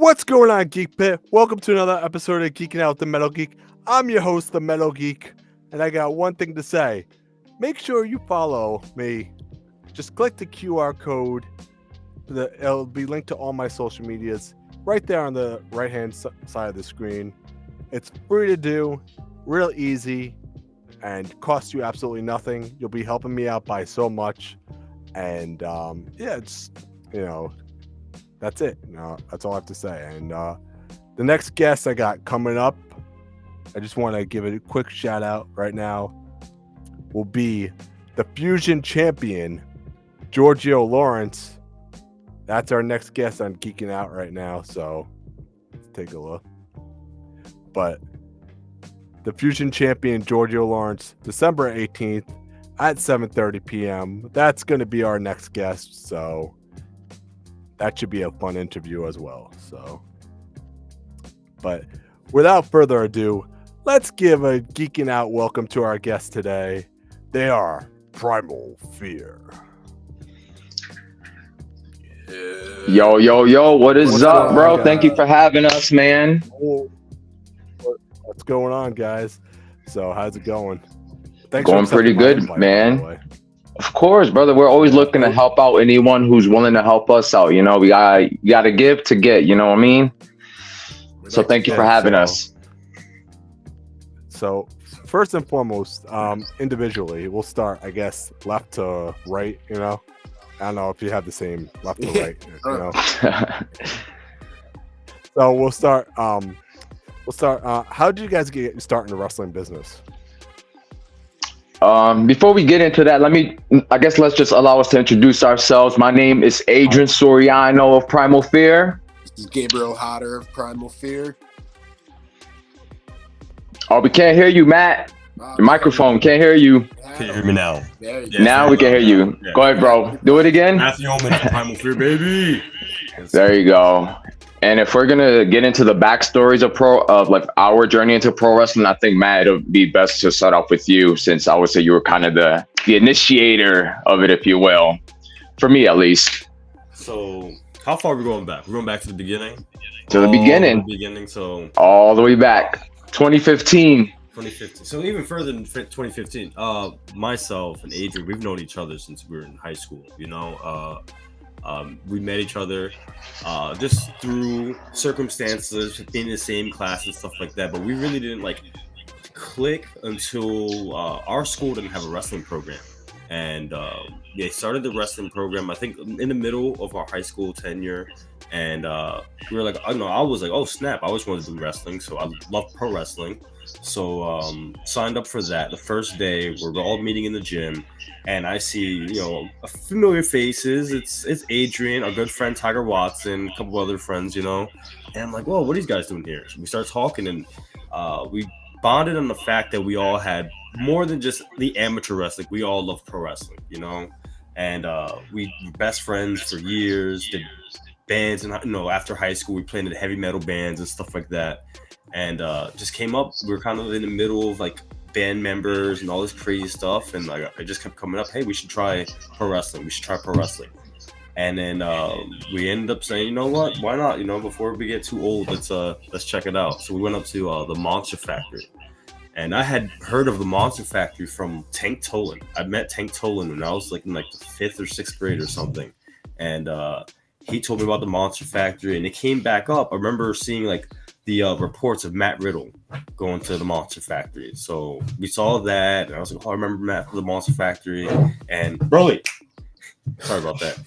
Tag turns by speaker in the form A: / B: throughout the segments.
A: What's going on, Geek Pit? Welcome to another episode of Geeking Out with the Metal Geek. I'm your host, the Metal Geek, and I got one thing to say. Make sure you follow me. Just click the QR code. It'll be linked to all my social medias right there on the right-hand side of the screen. It's free to do, real easy, and costs you absolutely nothing. You'll be helping me out by so much. And it's, that's it. That's all I have to say. And the next guest I got coming up, I just want to give it a quick shout out right now, will be the Fusion champion, Giorgio Lawrence. That's our next guest on Geeking Out right now. So let's take a look. But the Fusion champion, Giorgio Lawrence, December 18th at 7:30 p.m. That's going to be our next guest. So that should be a fun interview as well. So, but without further ado, let's give a Geeking Out welcome to our guests today. They are Primal Fear.
B: Yo, what is up, bro? Guys? Thank you for having us, man.
A: What's going on, guys? So, how's it going?
B: Thanks. Going pretty good, man. Of course, brother. We're always looking to help out anyone who's willing to help us out. You know, we gotta give to get. You know what I mean? So thank you for having us.
A: So first and foremost, individually, we'll start, I guess, left to right. I don't know if you have the same left to right. So we'll start. How did you guys get started in the wrestling business?
B: Before we get into that, let's just allow us to introduce ourselves. My name is Adrian Soriano of Primal Fear.
C: This is Gabriel Hodder of Primal Fear.
B: Oh, we can't hear you, Matt. Your microphone can't hear you.
D: Can you hear me now?
B: Now we can hear you. Yeah. Go ahead, bro. Do it again.
D: Matthew Oman of Primal Fear, baby.
B: There you go. And if we're gonna get into the backstories of our journey into pro wrestling, I think, Matt, it'll be best to start off with you, since I would say you were kind of the initiator of it, if you will, for me at least.
D: So, how far are we going back? We're going back to the beginning.
B: To the beginning.
D: So
B: all the way back, 2015.
D: 2015. So even further than 2015. Myself and Adrian, we've known each other since we were in high school. We met each other just through circumstances, being in the same class and stuff like that. But we really didn't click until our school didn't have a wrestling program. And they started the wrestling program, I think, in the middle of our high school tenure. And we were I was like, oh, snap. I always wanted to do wrestling. So I love pro wrestling. So signed up for that. The first day, we're all meeting in the gym. And I see, familiar faces. It's Adrian, our good friend Tiger Watson, a couple other friends, And I'm like, whoa, what are these guys doing here? So we start talking, and we bonded on the fact that we all had more than just the amateur wrestling. We all love pro wrestling, And we were best friends for years. Did bands, and after high school, we played in heavy metal bands and stuff like that. And just came up. We were kind of in the middle of band members and all this crazy stuff, and it just kept coming up, hey, we should try pro wrestling, and then we ended up saying, you know what, why not, before we get too old, let's check it out. So we went up to the Monster Factory, and I had heard of the Monster Factory from Tank Tolan. I met Tank Tolan when I was in the 5th or 6th grade or something, and he told me about the Monster Factory, and it came back up. I remember seeing the reports of Matt Riddle going to the Monster Factory. So we saw that, and I was like, oh, I remember Matt from the Monster Factory. And Broly, sorry about that.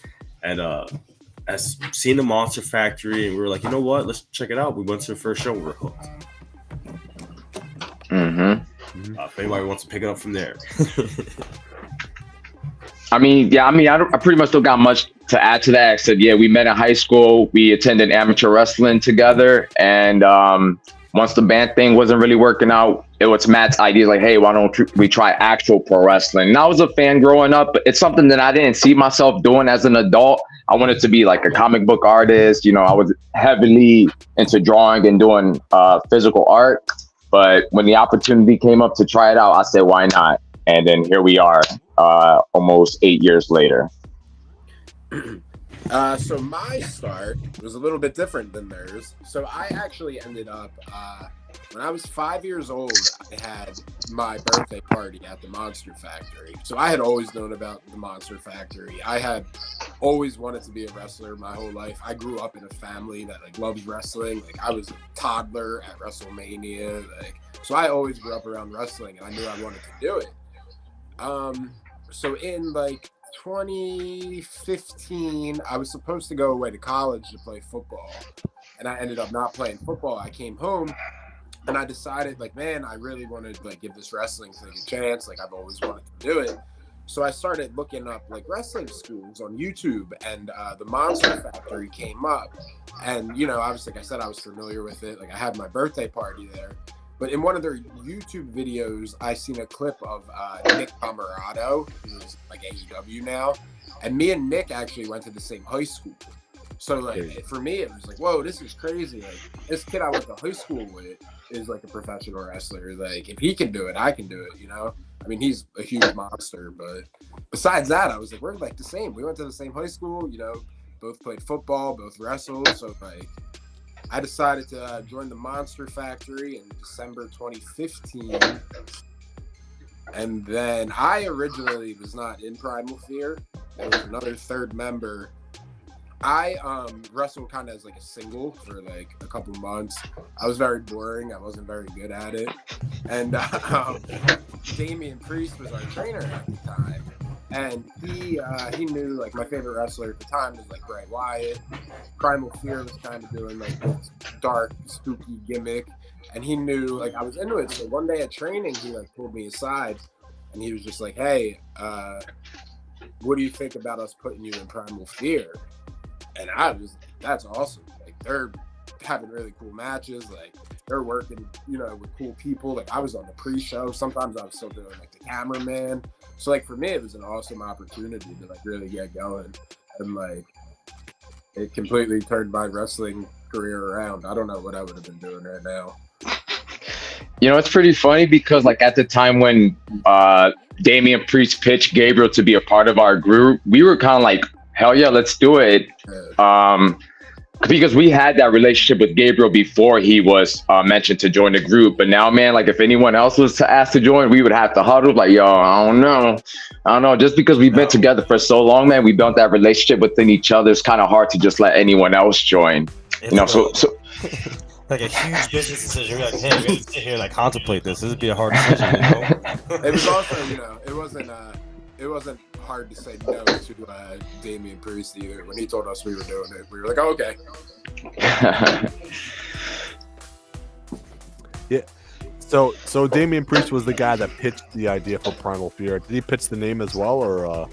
D: And I seen the Monster Factory, and we were like, you know what? Let's check it out. We went to the first show, we were hooked.
B: Mm-hmm.
D: If anybody wants to pick it up from there.
B: I pretty much don't got much to add to that. Except, we met in high school. We attended amateur wrestling together. And once the band thing wasn't really working out, it was Matt's idea, hey, why don't we try actual pro wrestling? And I was a fan growing up, but it's something that I didn't see myself doing as an adult. I wanted to be a comic book artist. I was heavily into drawing and doing physical art. But when the opportunity came up to try it out, I said, why not? And then here we are, almost 8 years later.
C: So my start was a little bit different than theirs. So I actually ended up, when I was 5 years old, I had my birthday party at the Monster Factory. So I had always known about the Monster Factory. I had always wanted to be a wrestler my whole life. I grew up in a family that like loves wrestling. Like I was a toddler at WrestleMania. So I always grew up around wrestling, and I knew I wanted to do it. So in like 2015, I was supposed to go away to college to play football, and I ended up not playing football. I came home, and I decided, like, man, I really wanted to like give this wrestling thing a chance. Like, I've always wanted to do it. So I started looking up like wrestling schools on YouTube, and the Monster Factory came up. And you know, obviously, like I said, I was familiar with it. Like, I had my birthday party there. But in one of their YouTube videos, I seen a clip of Nick Camarado, who's like AEW now, and me and Nick actually went to the same high school. So like for me, it was like, whoa, this is crazy. Like this kid I went to high school with is like a professional wrestler. Like if he can do it, I can do it. You know, I mean, he's a huge monster. But besides that, I was like, we're like the same. We went to the same high school. You know, both played football, both wrestled. So like, I decided to join the Monster Factory in December 2015. And then I originally was not in Primal Fear. There was another third member. I wrestled kind of as like a single for like a couple months. I was very boring. I wasn't very good at it. And Damian Priest was our trainer at the time. And he knew like my favorite wrestler at the time was like Bray Wyatt. Primal Fear was kind of doing like this dark, spooky gimmick, and he knew like I was into it. So one day at training, he like pulled me aside, and he was just like, "Hey, what do you think about us putting you in Primal Fear?" And I was like, "That's awesome! Like they're having really cool matches. Like they're working, you know, with cool people. Like I was on the pre-show. Sometimes I was still doing like the cameraman." So like for me, it was an awesome opportunity to like really get going, and like it completely turned my wrestling career around. I don't know what I would have been doing right now.
B: You know, it's pretty funny because like at the time when Damian Priest pitched Gabriel to be a part of our group, we were kind of like, hell yeah, let's do it. Because we had that relationship with Gabriel before he was mentioned to join the group. But now, man, like if anyone else was asked to join, we would have to huddle like, yo, I don't know. Just because we've been together for so long, man, we built that relationship within each other. It's kind of hard to just let anyone else join. You know, so
D: like a huge business decision. You're like, hey, we have to sit here and like contemplate this. This would be a hard decision, you know?
C: It was also, you know, it wasn't hard to say no to Damian Priest either. When he told us we were doing it, we were like, oh, okay.
A: Yeah. So Damian Priest was the guy that pitched the idea for Primal Fear. Did he pitch the name as well, or?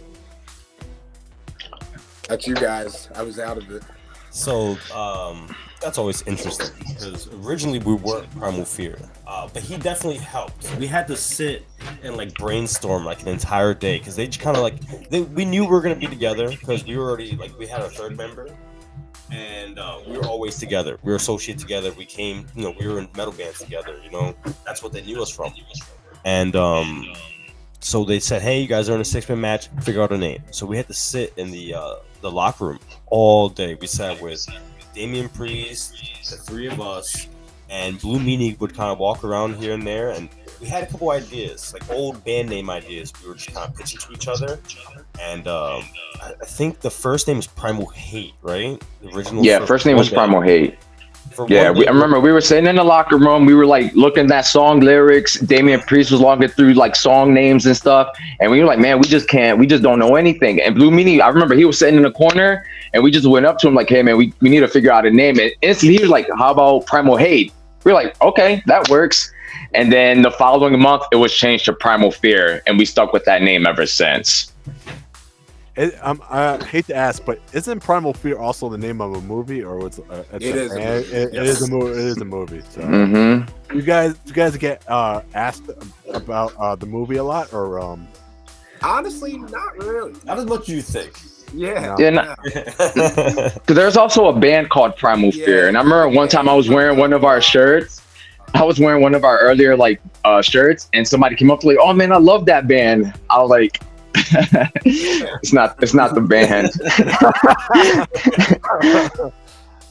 C: That's you guys. I was out of it.
D: So that's always interesting because originally we weren't Primal Fear, but he definitely helped. We had to sit and like brainstorm like an entire day because they just kind of like we knew we were gonna be together because we were already like we had a third member, and we were always together. We were associated together. We came, you know, we were in metal bands together. You know, that's what they knew us from. And so they said, hey, you guys are in a 6-man match. Figure out a name. So we had to sit in the locker room all day. We sat with Damian Priest, the three of us, and Blue Meanie would kind of walk around here and there, and we had a couple ideas, like old band name ideas. We were just kind of pitching to each other, and I think the first name was Primal Hate, right? The original.
B: Yeah, first name was Primal Hate.
D: Yeah,
B: I remember we were sitting in the locker room. We were like looking at song lyrics. Damian Priest was logging through like song names and stuff, and we were like, "Man, we just don't know anything." And Blue Meanie, I remember he was sitting in the corner, and we just went up to him like, "Hey, man, we need to figure out a name." And instantly he was like, "How about Primal Hate?" We were like, "Okay, that works." And then the following month, it was changed to Primal Fear, and we stuck with that name ever since.
A: I hate to ask, but isn't Primal Fear also the name of a movie, or it is a movie? It is a movie. So you guys get asked about the movie a lot, or
C: honestly, not really.
D: Not as much you think.
C: Yeah.
B: Because there's also a band called Primal Fear, and I remember one time I was wearing one of our shirts. I was wearing one of our earlier like shirts, and somebody came up to like, "Oh man, I love that band." I was like, It's not the band.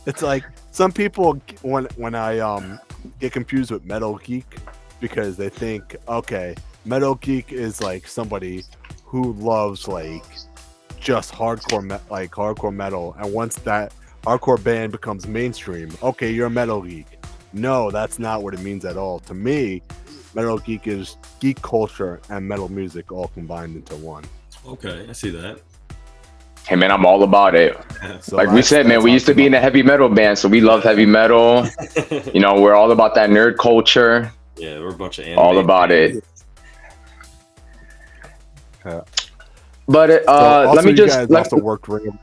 A: It's like some people when I get confused with Metal Geek because they think, okay, Metal Geek is like somebody who loves like just hardcore metal, and once that hardcore band becomes mainstream, okay, you're a Metal Geek. No, that's not what it means at all. To me, Metal Geek is geek culture and metal music all combined into one.
D: Okay, I see that.
B: Hey man, I'm all about it.
A: So
B: Like we said, man, we used to be in a heavy metal band, so we love heavy metal. You know, we're all about that nerd culture.
D: Yeah, we're a bunch of anime
B: All about it.
A: Yeah.
B: But
A: Also,
B: let me
A: you
B: just.
A: guys also worked Ring.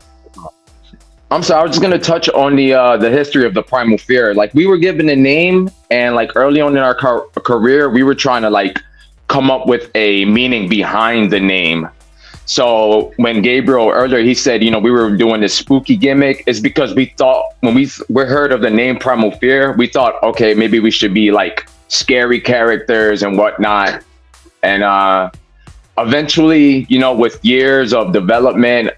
B: I'm sorry, I was just gonna touch on the history of the Primal Fear. Like we were given a name, and like early on in our career, we were trying to like come up with a meaning behind the name. So when Gabriel earlier he said, you know, we were doing this spooky gimmick, is because we thought when we heard of the name Primal Fear, we thought, okay, maybe we should be like scary characters and whatnot. And eventually, you know, with years of development,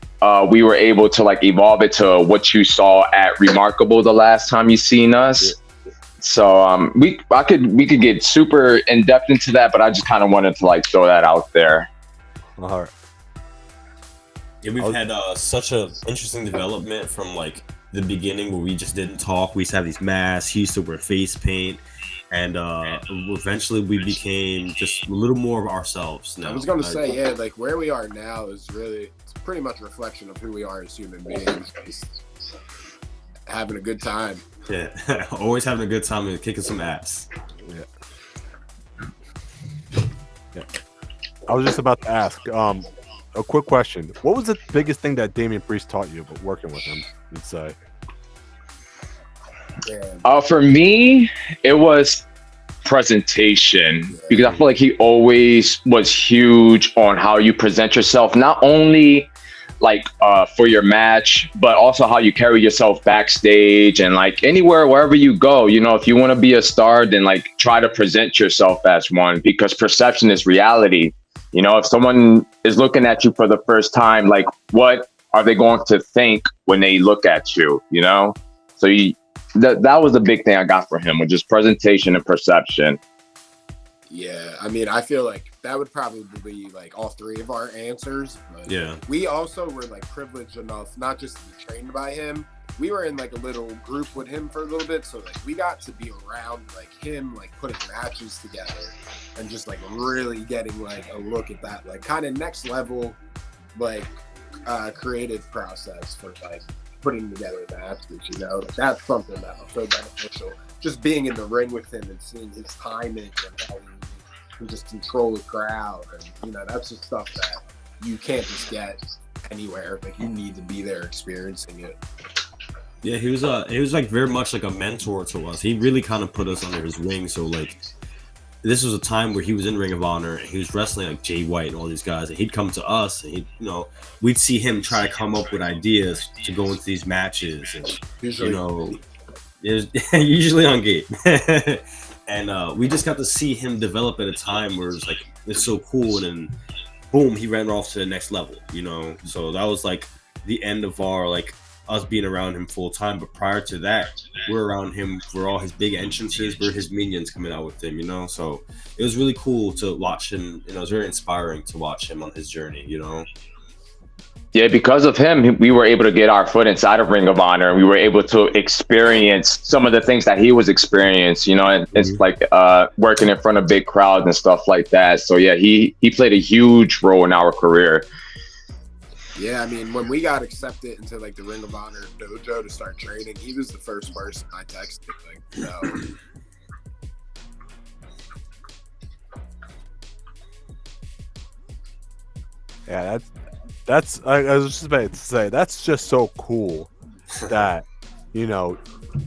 B: we were able to like evolve it to what you saw at Remarkable the last time you seen us. Yeah. So we could get super in depth into that, but I just kind of wanted to like throw that out there.
A: All right.
D: Yeah, we've had such a interesting development from like the beginning where we just didn't talk. We used to have these masks. He used to wear face paint. And eventually we became just a little more of ourselves now.
C: I was going to say, yeah, like where we are now is really, it's pretty much a reflection of who we are as human beings. Just having a good time.
D: Yeah, always having a good time and kicking some ass.
A: Yeah. I was just about to ask, a quick question. What was the biggest thing that Damian Priest taught you about working with him, you'd say?
B: For me, it was presentation, because I feel like he always was huge on how you present yourself, not only like for your match, but also how you carry yourself backstage and like anywhere, wherever you go. You know, if you want to be a star, then like try to present yourself as one, because perception is reality. You know, if someone is looking at you for the first time, like what are they going to think when they look at you? You know, so that was the big thing I got for him, with just presentation and perception.
C: Yeah, I mean, I feel like that would probably be like all three of our answers. But
D: yeah,
C: we also were like privileged enough not just to be trained by him. We were in like a little group with him for a little bit, so like we got to be around like him, like putting matches together and just like really getting like a look at that like kind of next level like creative process for like putting together matches, you know. That's something that was so beneficial. Just being in the ring with him and seeing his timing and how he can just control the crowd, and you know, that's just stuff that you can't just get anywhere. Like you need to be there experiencing it.
D: Yeah, he was like very much like a mentor to us. He really kind of put us under his wing. So like, this was a time where he was in Ring of Honor and he was wrestling like Jay White and all these guys, and he'd come to us and we'd see him try to come up with ideas to go into these matches, and
C: Usually,
D: you know, usually on Gate. And we just got to see him develop at a time where it's like, it's so cool, and then boom, he ran off to the next level, you know. So that was like the end of our like us being around him full time. But prior to that, we're around him for all his big entrances. We're his minions coming out with him, you know. So it was really cool to watch him. You know, it was very inspiring to watch him on his journey, you know.
B: Yeah, because of him, we were able to get our foot inside of Ring of Honor. We were able to experience some of the things that he was experiencing, you know, and it's like working in front of big crowds and stuff like that. So yeah, he played a huge role in our career.
C: Yeah, I mean, when we got accepted into like the Ring of Honor dojo to start training, he was the first person I texted, like, you know.
A: Yeah, that's I was just about to say, that's just so cool that you know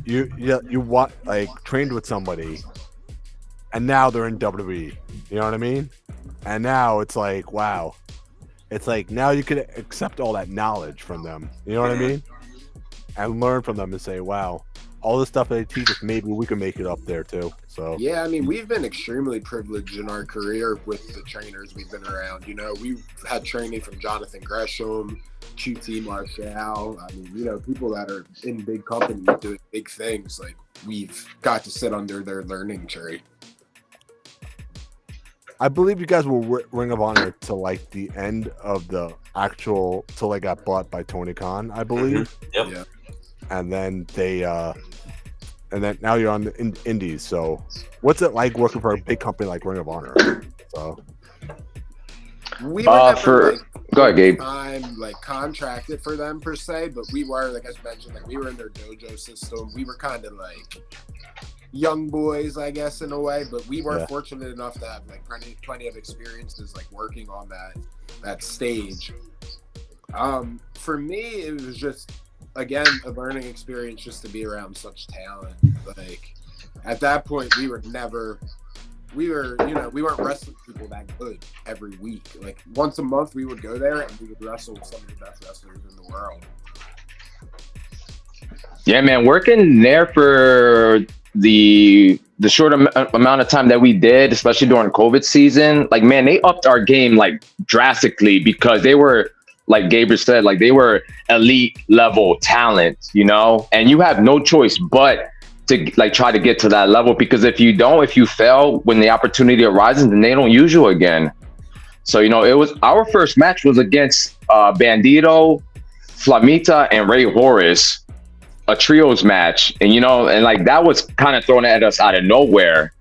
A: you want like trained with somebody and now they're in WWE, you know what I mean? And now it's like, wow, it's like now you can accept all that knowledge from them, you know what I mean, and learn from them and say, wow, all the stuff that they teach us, maybe we can make it up there too. So
C: Yeah, I mean, we've been extremely privileged in our career with the trainers we've been around. You know, we've had training from Jonathan Gresham, QT Marshall. I mean, you know, people that are in big companies doing big things. Like, we've got to sit under their learning tree.
A: I believe you guys were Ring of Honor to like the end of the actual till they got bought by Tony Khan, I believe.
D: Yep.
C: Yeah.
A: And then they and then now you're on the indies. So what's it like working for a big company like Ring of Honor? So
C: We were never,
B: go ahead, Gabe.
C: like contracted for them per se, but we were, like I mentioned, like we were in their dojo system. We were kind of like young boys, I guess, in a way, but we were fortunate enough to have like plenty of experiences like working on that stage. For me, it was just, again, a learning experience just to be around such talent. Like, at that point, we weren't wrestling people that good every week. Like, once a month we would go there and we would wrestle with some of the best wrestlers in the world.
B: Yeah, man, working there for the short amount of time that we did, especially during COVID season, like, man, they upped our game like drastically, because they were, like Gabriel said, like, they were elite level talent, you know, and you have no choice but to like try to get to that level, because if you fail when the opportunity arises, then they don't use you again. So, you know, it was our first match was against Bandito, Flamita, and Ray Horace, a trios match, and, you know, and like that was kind of thrown at us out of nowhere.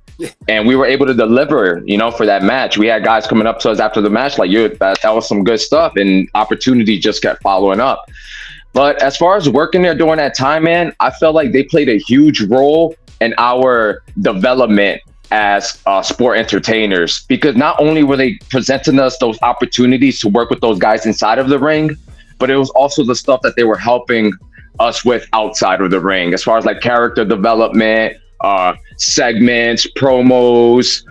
B: And we were able to deliver, you know, for that match. We had guys coming up to us after the match like, that was some good stuff, and opportunity just kept following up. But as far as working there during that time, man, I felt like they played a huge role in our development as sport entertainers, because not only were they presenting us those opportunities to work with those guys inside of the ring, but it was also the stuff that they were helping us with outside of the ring, as far as like character development, segments, promos,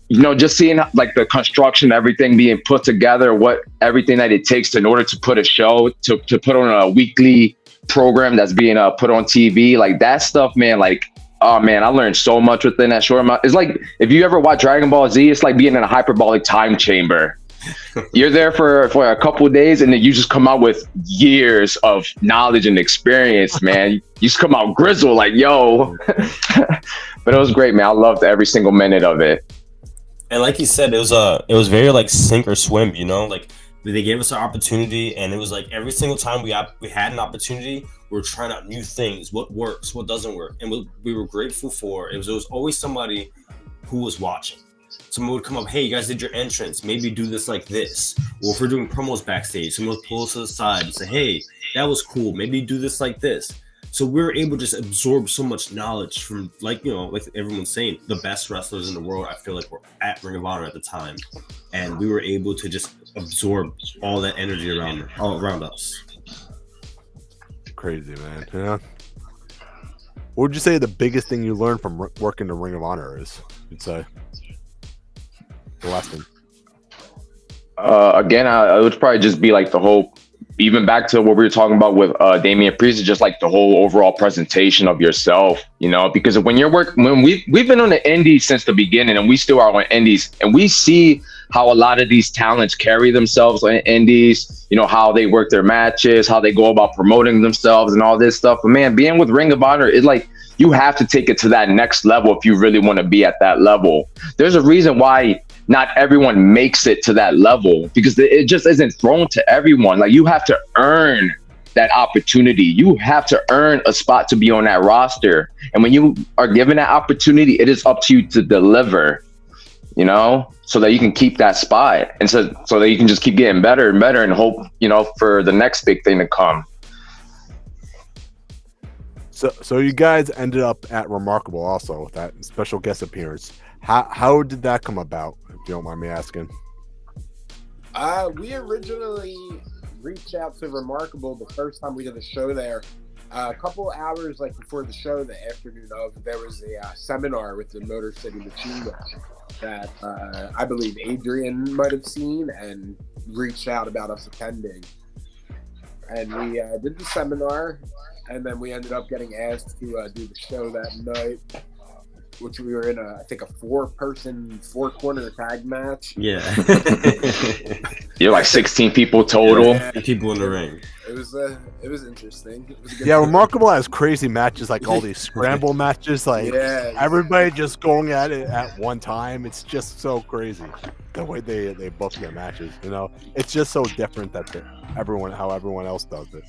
B: you know, just seeing like the construction, everything being put together, everything that it takes in order to put a show, to put on a weekly program that's being put on TV, like that stuff, man. Like, oh man, I learned so much within that short amount. It's like, if you ever watch Dragon Ball Z, it's like being in a hyperbolic time chamber. You're there for a couple of days, and then you just come out with years of knowledge and experience, man. You just come out grizzled, like, yo. But it was great, man. I loved every single minute of it.
D: And like you said, it was very like sink or swim, you know, like they gave us an opportunity, and it was like every single time we had an opportunity, we were trying out new things, what works, what doesn't work, and what we were grateful for. There was always somebody who was watching. Someone would come up, hey, you guys did your entrance, maybe do this like this. Or if we're doing promos backstage, someone would pull us to the side and say, hey, that was cool, maybe do this like this. So we were able to just absorb so much knowledge from, like, you know, like everyone's saying, the best wrestlers in the world. I feel like were at Ring of Honor at the time, and we were able to just absorb all that energy all around us.
A: crazy, man. Yeah. What would you say the biggest thing you learned from working the Ring of Honor is? You'd say the lesson.
B: Again, it would probably just be like the whole, even back to what we were talking about with Damian Priest, just like the whole overall presentation of yourself, you know, because when we've been on the indies since the beginning, and we still are on indies, and we see how a lot of these talents carry themselves on indies, you know, how they work their matches, how they go about promoting themselves and all this stuff. But man, being with Ring of Honor is like, you have to take it to that next level if you really want to be at that level. There's a reason why not everyone makes it to that level, because it just isn't thrown to everyone. Like, you have to earn that opportunity. You have to earn a spot to be on that roster. And when you are given that opportunity, it is up to you to deliver, you know, so that you can keep that spot, and so that you can just keep getting better and better and hope, you know, for the next big thing to come.
A: So you guys ended up at Remarkable also with that special guest appearance. How did that come about, if you don't mind me asking?
C: We originally reached out to Remarkable the first time we did a show there. A couple hours like before the show, the afternoon of, there was a seminar with the Motor City Machine Gun that I believe Adrian might have seen and reached out about us attending. and we did the seminar, and then we ended up getting asked to do the show that night, which we were in I think a 4-person, 4-corner tag match.
D: Yeah.
B: You're like 16 people total.
C: Yeah.
D: People in the ring.
C: It was interesting. It was a good
A: Yeah,
C: time.
A: Remarkable has crazy matches, like all these scramble matches, like
C: Yeah.
A: everybody just going at it at one time. It's just so crazy the way they book their matches. You know, it's just so different that how everyone else does it.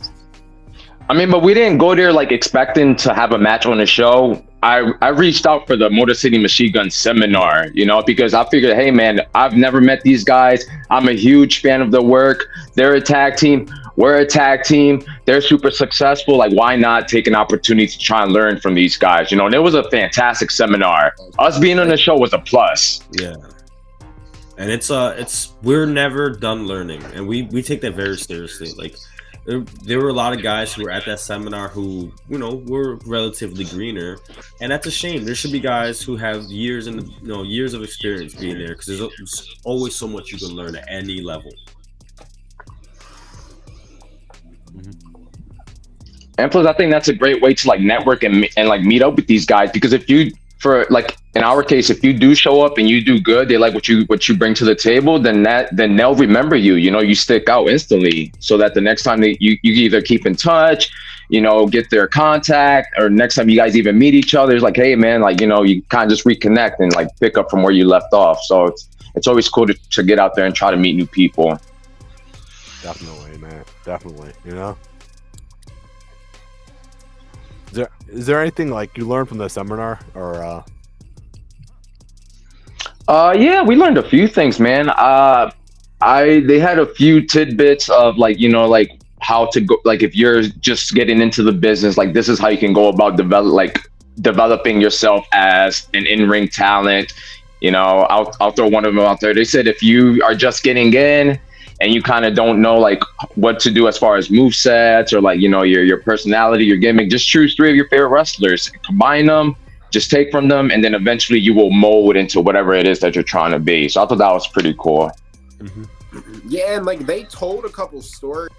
B: I mean, but we didn't go there like expecting to have a match on the show. I reached out for the Motor City Machine Gun seminar, you know, because I figured, hey man, I've never met these guys. I'm a huge fan of the work. They're a tag team. We're a tag team. They're super successful. Like, why not take an opportunity to try and learn from these guys? You know, and it was a fantastic seminar. Us being on the show was a plus.
D: Yeah. And it's we're never done learning, and we take that very seriously. Like, there were a lot of guys who were at that seminar who, you know, were relatively greener, and that's a shame. There should be guys who have years of experience being there, because there's always so much you can learn at any level.
B: And plus, I think that's a great way to like network and like meet up with these guys, because if you, for like in our case, if you do show up and you do good, they like what you bring to the table, then they'll remember you. You know, you stick out instantly, so that the next time you either keep in touch, you know, get their contact, or next time you guys even meet each other, it's like, hey man, like, you know, you kind of just reconnect and like pick up from where you left off. So it's always cool to get out there and try to meet new people.
A: Definitely, man. Definitely. You know. Is there anything like you learned from the seminar, or?
B: Yeah, we learned a few things, man. They had a few tidbits of like, you know, like how to go, like if you're just getting into the business, like this is how you can go about developing yourself as an in-ring talent. You know, I'll throw one of them out there. They said if you are just getting in and you kind of don't know like what to do as far as move sets or like, you know, your personality, your gimmick, just choose 3 of your favorite wrestlers, combine them, just take from them, and then eventually you will mold into whatever it is that you're trying to be. So I thought that was pretty cool.
A: Mm-hmm.
C: Yeah, and like they told a couple stories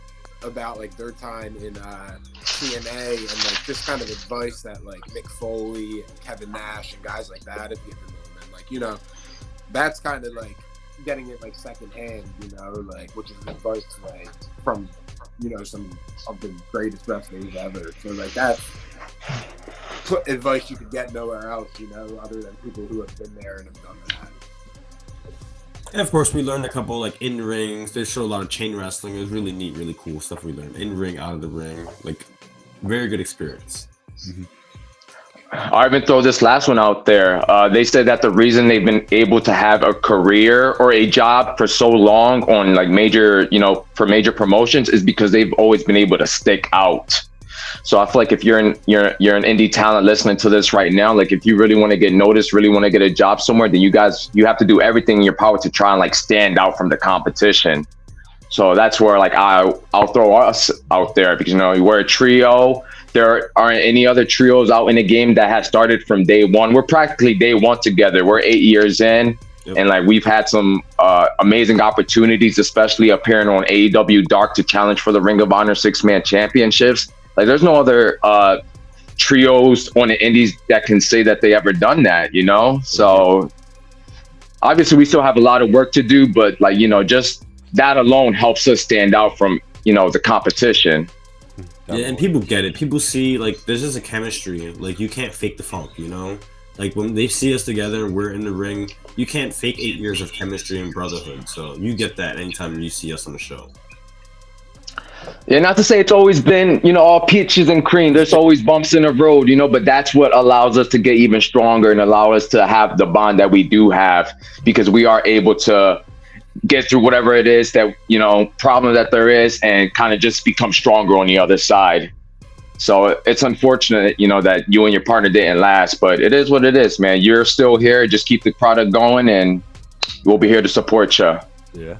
C: about like their time in TNA and like just kind of advice that like Mick Foley and Kevin Nash and guys like that have given them, and like, you know, that's kind of like getting it like secondhand, you know, like, which is advice like from, you know, some of the greatest wrestlers ever. So like that's advice you could get nowhere else, you know, other than people who have been there and have done that.
D: And of course, we learned a couple like in rings. They showed a lot of chain wrestling. It was really neat, really cool stuff we learned in ring, out of the ring. Like, very good experience.
B: Mm-hmm. I'll even throw this last one out there. They said that the reason they've been able to have a career or a job for so long on like major, you know, for major promotions is because they've always been able to stick out. So I feel like if you're an indie talent listening to this right now, like if you really want to get noticed, really want to get a job somewhere, then you have to do everything in your power to try and like stand out from the competition. So that's where like I'll throw us out there, because, you know, we're a trio. There aren't any other trios out in the game that have started from day one. We're practically day one together. We're 8 years in. Yep. And like we've had some amazing opportunities, especially appearing on AEW Dark to challenge for the Ring of Honor 6-man championships. Like there's no other trios on the indies that can say that they ever done that, you know? So obviously we still have a lot of work to do, but like, you know, just that alone helps us stand out from, you know, the competition.
D: Yeah, and people get it. People see like there's just a chemistry. Like you can't fake the funk, you know? Like when they see us together and we're in the ring, you can't fake 8 years of chemistry and brotherhood. So you get that anytime you see us on the show.
B: Yeah, not to say it's always been, you know, all peaches and cream. There's always bumps in the road, you know, but that's what allows us to get even stronger and allow us to have the bond that we do have, because we are able to get through whatever it is that, you know, problem that there is, and kind of just become stronger on the other side. So it's unfortunate, you know, that you and your partner didn't last, but it is what it is, man. You're still here. Just keep the product going and we'll be here to support you.
A: Yeah.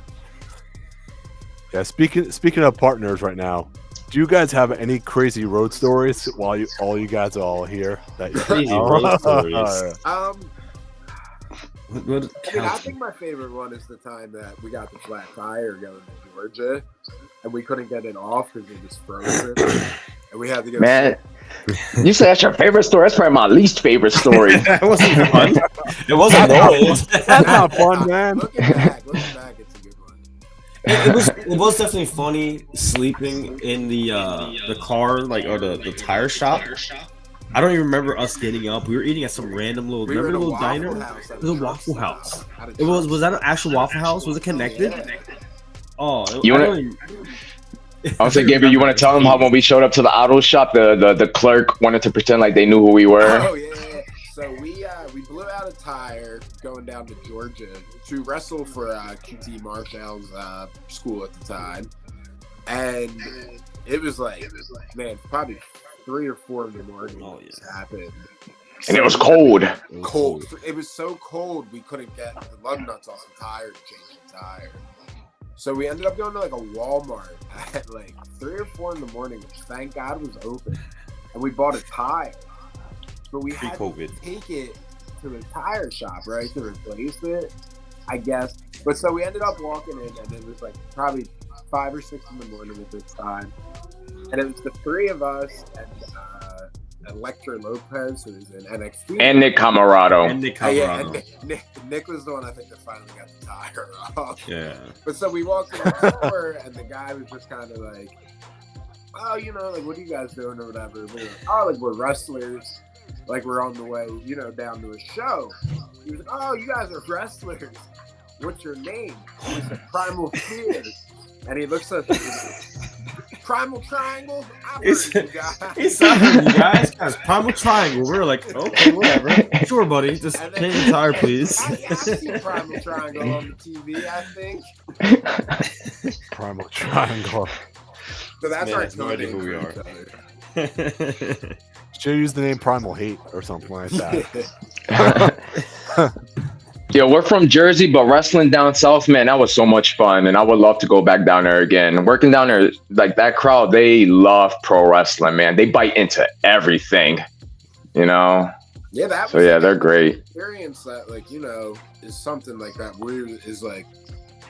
A: Yeah, speaking of partners right now, do you guys have any crazy road stories while you guys are all here? That you
D: Crazy road stories.
C: I think my favorite one is the time that we got the flat tire going to Georgia. and we couldn't get it off because it was frozen, and we had to go.
B: Man, you say that's your favorite story? That's probably my least favorite story.
D: That wasn't fun. It wasn't old.
A: That's not fun, man.
C: Looking back, it's a good one.
D: It was definitely funny sleeping in the car, like, or the tire shop. I don't even remember us getting up. We were eating at some random little,
C: We were in a
D: little
C: Waffle
D: diner?
C: House at
D: It was a
C: truck
D: Waffle
C: stop.
D: House.
C: At a
D: It
C: truck
D: was that an actual Waffle House? Was it connected?
C: Yeah.
D: Oh,
B: You
D: I
B: wanna-
D: don't even-
B: I was like, Gabriel, you want to tell them how when we showed up to the auto shop, the clerk wanted to pretend like they knew who we were?
C: Oh yeah. So we blew out a tire going down to Georgia to wrestle for QT Marshall's school at the time, and it was like, man, probably 3 or 4 in the morning.
D: Oh,
C: when
D: yeah.
C: this happened.
B: And it was cold.
C: Cold. It was so cold we couldn't get the lug nuts off the tire to change the tire. So we ended up going to like a Walmart at like 3 or 4 in the morning, which thank God was open, and we bought a tire. But we had to
D: Pre-COVID.
C: take it to the tire shop, right, to replace it, I guess. But so we ended up walking in, and it was like probably 5 or 6 in the morning at this time, and it was the 3 of us and Electra Lopez, who was in NXT,
B: And Nick Camarado.
D: And Nick
C: yeah,
D: Colorado.
C: and Nick was the one I think that finally got the tire off.
D: Yeah.
C: But so we walked in the store, and the guy was just kind of like, "Oh, you know, like, what are you guys doing or whatever?" We were like, "Oh, like, we're wrestlers, like, we're on the way, you know, down to a show." He was like, "Oh, you guys are wrestlers. What's your name?" We said, "Primal Fears," and he looks at us. Primal Triangle. I've heard you guys.
D: He's sorry, you guys. Primal Triangle. We were like, okay, whatever. Sure, buddy. Just
C: And
D: change the tire, please.
C: I've seen Primal Triangle on the TV, I think.
A: Primal Triangle.
C: So that's
D: Man,
C: our
D: has no idea
C: code
D: who we
C: name
D: are.
C: for each other.
A: Should use the name Primal Hate or something like that.
B: Yo, we're from Jersey, but wrestling down south, man, that was so much fun, and I would love to go back down there again. Working down there, like that crowd, they love pro wrestling, man. They bite into everything, you know.
C: Yeah, that was
B: So yeah, they're great.
C: experience that, like, you know, is something like that weird, is like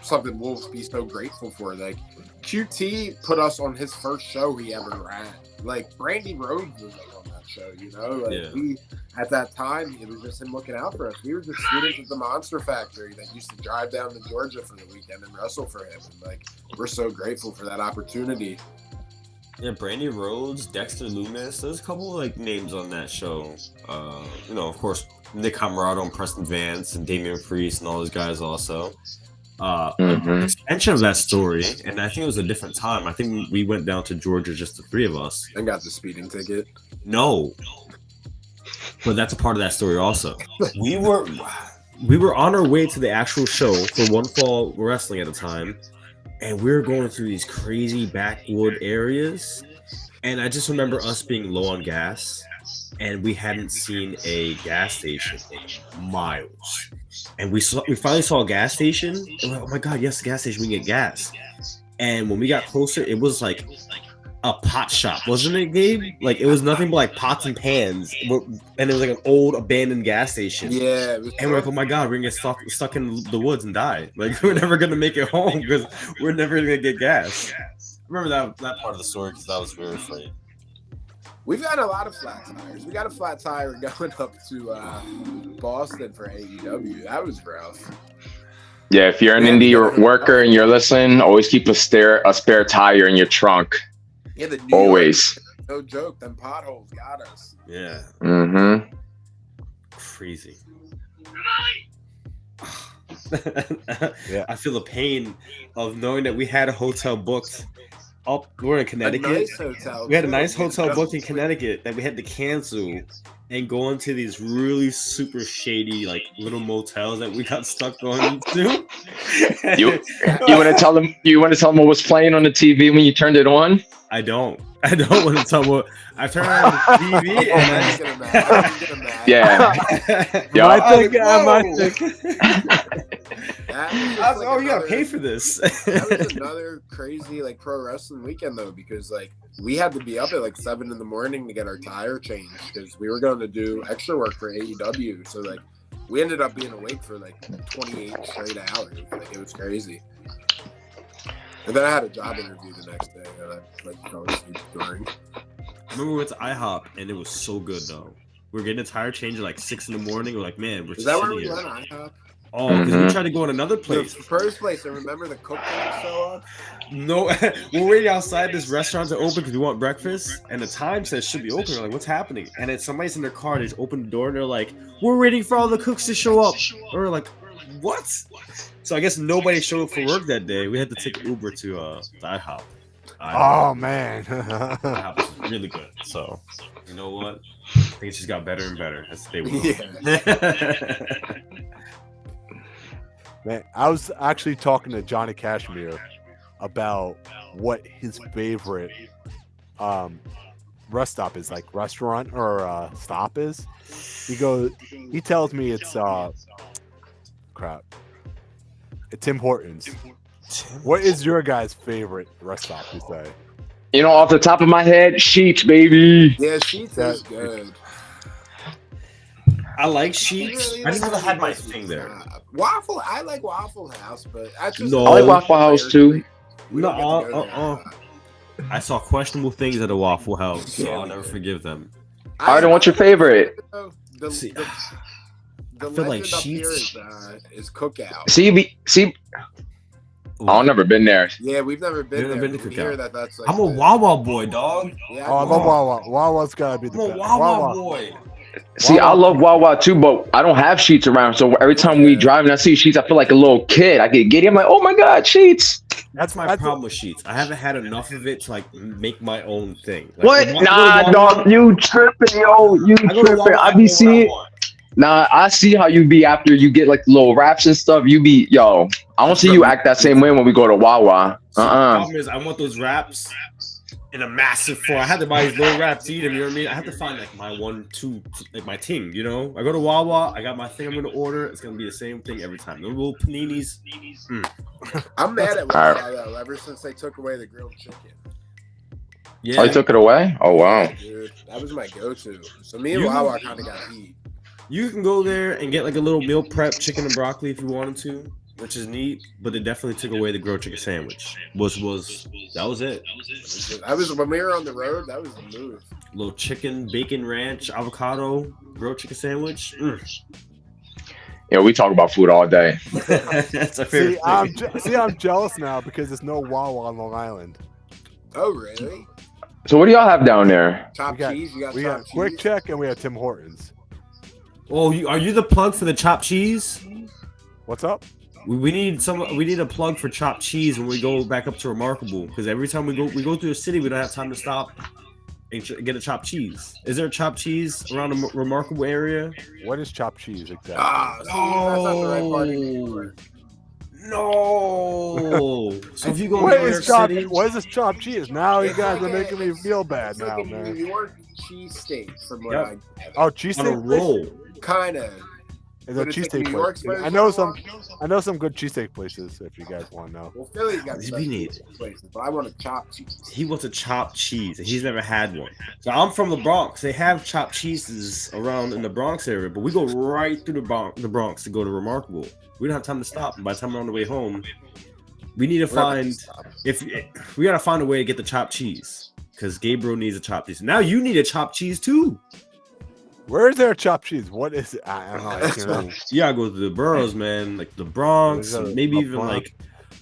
C: something we'll be so grateful for. Like, QT put us on his first show he ever ran. Like, Brandy Rhodes was like on that show, you know? Like,
D: Yeah.
C: we, at that time, it was just him looking out for us. We were just students at the Monster Factory that used to drive down to Georgia for the weekend and wrestle for him. And, like, we're so grateful for that opportunity.
D: Yeah, Brandy Rhodes, Dexter Loomis. There's a couple of like names on that show. You know, of course, Nick Camarado and Preston Vance and Damian Priest and all those guys also. Extension of that story, and I think it was a different time. I think we went down to Georgia, just the 3 of us.
C: And got the speeding ticket.
D: No, but that's a part of that story also. We were on our way to the actual show for One Fall Wrestling at the time, and we were going through these crazy backwood areas, and I just remember us being low on gas, and we hadn't seen a gas station in miles. And we finally saw a gas station, and we're like, oh my god, yes, the gas station, we can get gas. And when we got closer, it was like a pot shop, wasn't it, Gabe? Like, it was nothing but like pots and pans, and it was like an old abandoned gas station.
C: Yeah. It was
D: And we're like, oh my god, we're gonna get stuck in the woods and die. Like, we're never gonna make it home because we're never gonna get gas. Remember that part of the story because that was very funny.
C: We've got a lot of flat tires. We got a flat tire going up to Boston for AEW. That was rough.
B: Yeah, if you're an indie worker and you're listening, always keep a spare tire in your trunk.
C: Yeah, the New
B: Always.
C: York, no joke, them potholes got us.
D: Yeah,
B: Mm-hmm.
D: crazy.
A: Yeah.
D: I feel the pain of knowing that we had a hotel booked up. We're in
C: A
D: Connecticut.
C: nice hotel.
D: We had a
C: too.
D: nice hotel booked in Connecticut that we had to cancel and go into these really super shady, like, little motels that we got stuck going into.
B: You want to tell them? You want to tell them what was playing on the TV when you turned it on?
D: I don't want to tell what I turned on the TV
C: I
D: and
C: was gonna imagine. I was gonna imagine.
B: Yeah.
D: Yeah.
A: I think.
C: That was just like
D: Oh, you gotta
C: another-
D: pay for this.
C: That was another crazy, like, pro wrestling weekend though, because like we had to be up at like 7 in the morning to get our tire changed because we were going to do extra work for AEW. So like we ended up being awake for like 28 straight hours. Like, it was crazy. And then I had a job interview the next day that I like fell asleep during.
D: I remember we went to IHOP and it was so good though. We were getting a tire change at like 6 in the morning. We're like, man, we're
C: Is
D: just
C: that where
D: sitting
C: we
D: here.
C: went? IHOP?
D: Oh, because we tried to go in another
C: The
D: place.
C: first place, I remember the cook didn't show up.
D: No, we're waiting outside this restaurant to open because we want breakfast, and the time says should be open. We're like, what's happening? And then somebody's in their car. They just open the door and they're like, we're waiting for all the cooks to show up. We're like, what? So I guess nobody showed up for work that day. We had to take Uber to IHOP.
A: Oh man.
D: IHOP was really good. So you know what? I think it just got better and better as the day went on.
A: Man, I was actually talking to Johnny Cashmere about what his favorite rest stop is, like restaurant or stop is. He tells me it's Tim Hortons. What is your guys' favorite rest stop, you say?
B: You know, off the top of my head, Sheets, baby.
C: Yeah, Sheets is good.
D: I like Sheets. I just never had my thing there.
C: Waffle, I like Waffle House, but that's just
D: No.
B: I like Waffle House too.
C: We don't get to go there a lot.
D: I saw questionable things at a Waffle House, so I'll never forgive them.
B: All right, what's your favorite?
D: See,
C: The
D: I feel like
C: legend up here
D: Sheets.
C: is Cookout.
B: See, I've never been there.
C: Yeah, we've never been
D: You've never
C: there.
D: been to
C: but we hear
D: Cookout.
C: that's like
D: I'm a
C: the-
D: Wawa boy, dog.
C: Yeah,
A: Oh, I love Wawa. Wawa's gotta be the
D: I'm a
A: best.
D: Wawa boy.
B: See, I love Wawa too, but I don't have Sheets around. So every time we drive and I see Sheets, I feel like a little kid. I get giddy. I'm like, oh my god, Sheets.
D: That's my problem with Sheets. I haven't had enough of it to like make my own thing. Like,
B: What?
D: when I
B: Nah,
D: go to
B: dog,
D: Wawa-
B: you tripping, yo. You
D: I go to
B: tripping.
D: Wawa,
B: I
D: I
B: be
D: go
B: seeing.
D: where I want.
B: Nah, I see how you be after you get like little wraps and stuff. You be, yo. I don't see you act that same way when we go to Wawa.
D: So the problem is, I want those wraps in a massive form. I had to buy these little wraps to eat them. You know what I mean? I have to find like my 1, 2, like my thing. You know, I go to Wawa. I got my thing. I'm gonna order. It's gonna be the same thing every time. The little paninis.
C: I'm mad at Wawa though. Ever since they took away the grilled chicken.
D: Yeah.
B: Oh, you took it away? Oh wow.
C: Dude, that was my go-to. So me and
D: You-
C: Wawa kind of got heat.
D: You can go there and get like a little meal prep chicken and broccoli if you wanted to, which is neat. But they definitely took away the grilled chicken sandwich. That was it.
C: I was when we were on the road. That was the move.
D: Little chicken, bacon ranch, avocado, grilled chicken sandwich.
B: Yeah, we talk about food all day.
D: That's our favorite thing.
A: I'm jealous now because there's no Wawa on Long Island.
C: Oh really?
B: So what do y'all have down there?
C: Chopped cheese. You got
A: We
C: chopped
A: got
C: cheese.
A: Quick Check and we have Tim Hortons.
D: Oh, are you the plug for the chopped cheese?
A: What's up?
D: We need a plug for chopped cheese when we go back up to Remarkable, because every time we go through the city, we don't have time to stop and get a chopped cheese. Is there a chopped cheese around the Remarkable area?
A: What is chopped cheese exactly?
C: Ah, see, that's not the right part of New York.
D: No. So if you go
A: What
D: to New York
A: is chopped?
D: City,
A: What is this chopped cheese? Now you
C: It's
A: guys
C: like
A: are making me feel bad
C: It's
A: now,
C: like a New
A: man.
C: York cheesesteak from what
D: Yep.
A: Oh, cheese
D: on a
A: steak place?
D: roll.
C: kind of.
A: Is a
C: But it's like
A: cheesesteak
C: New York's
A: place?
C: version
A: I know
C: of
A: some.
C: one.
A: I know some good cheesesteak places. If you guys want to know.
C: Well, Philly's got the
D: We
C: best
D: need-
C: cheesesteak places, but I want a chopped cheese.
D: He wants a chopped cheese, and he's never had one. So I'm from the Bronx. They have chopped cheeses around in the Bronx area, but we go right through the Bronx to go to Remarkable. We don't have time to stop. And by the time we're on the way home, we need to find we gotta find a way to get the chopped cheese, because Gabriel needs a chopped cheese. Now you need a chopped cheese too.
A: Where is there a chopped cheese? What is it? I don't know. You know.
D: You gotta go to the boroughs, man, like the Bronx,
A: There's a-
D: maybe
A: a
D: even
A: Bronx.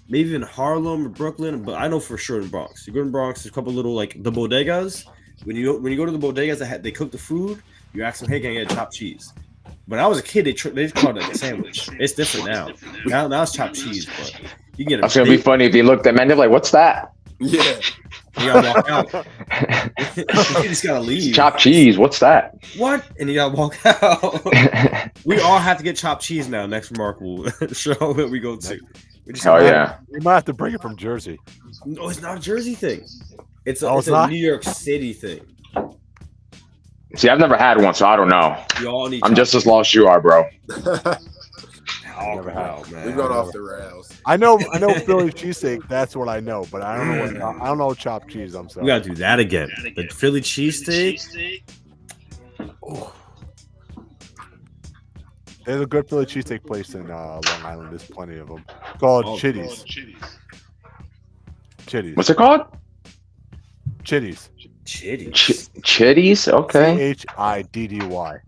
D: maybe even Harlem or Brooklyn. But I know for sure in Bronx. You go to Bronx, there's a couple little like the bodegas. When you go to the bodegas, they cook the food. You ask them, hey, can I get a chopped cheese? When I was a kid, they just called it a sandwich. It's different now. Now it's chopped cheese, but you can get
B: That's gonna be funny if you looked at man. They're like, "What's that?"
C: Yeah.
D: You gotta walk out. You just gotta leave.
B: Chopped cheese. What's that?
D: What? And you gotta walk out. We all have to get chopped cheese now. Next Remarkable show that we go to. We just
B: Oh yeah.
A: We might have to bring it from Jersey.
D: No, it's not a Jersey thing. It's
A: Oh,
D: a
A: it's not?
D: New York City thing.
B: See, I've never had one, so I don't know.
D: You all need.
B: I'm just as lost as you are, bro.
A: Never had.
D: man.
C: We've gone off the rails.
A: I know Philly cheesesteak. That's what I know, but I don't know. I don't know chopped cheese. I'm sorry.
D: We gotta do that again. The Philly cheesesteak.
A: There's a good Philly cheesesteak place in Long Island. There's plenty of them. It's called
D: Oh,
A: Chitty's. Chitties.
B: What's it called?
A: Chitties.
B: Chitties? Okay.
A: Chiddy.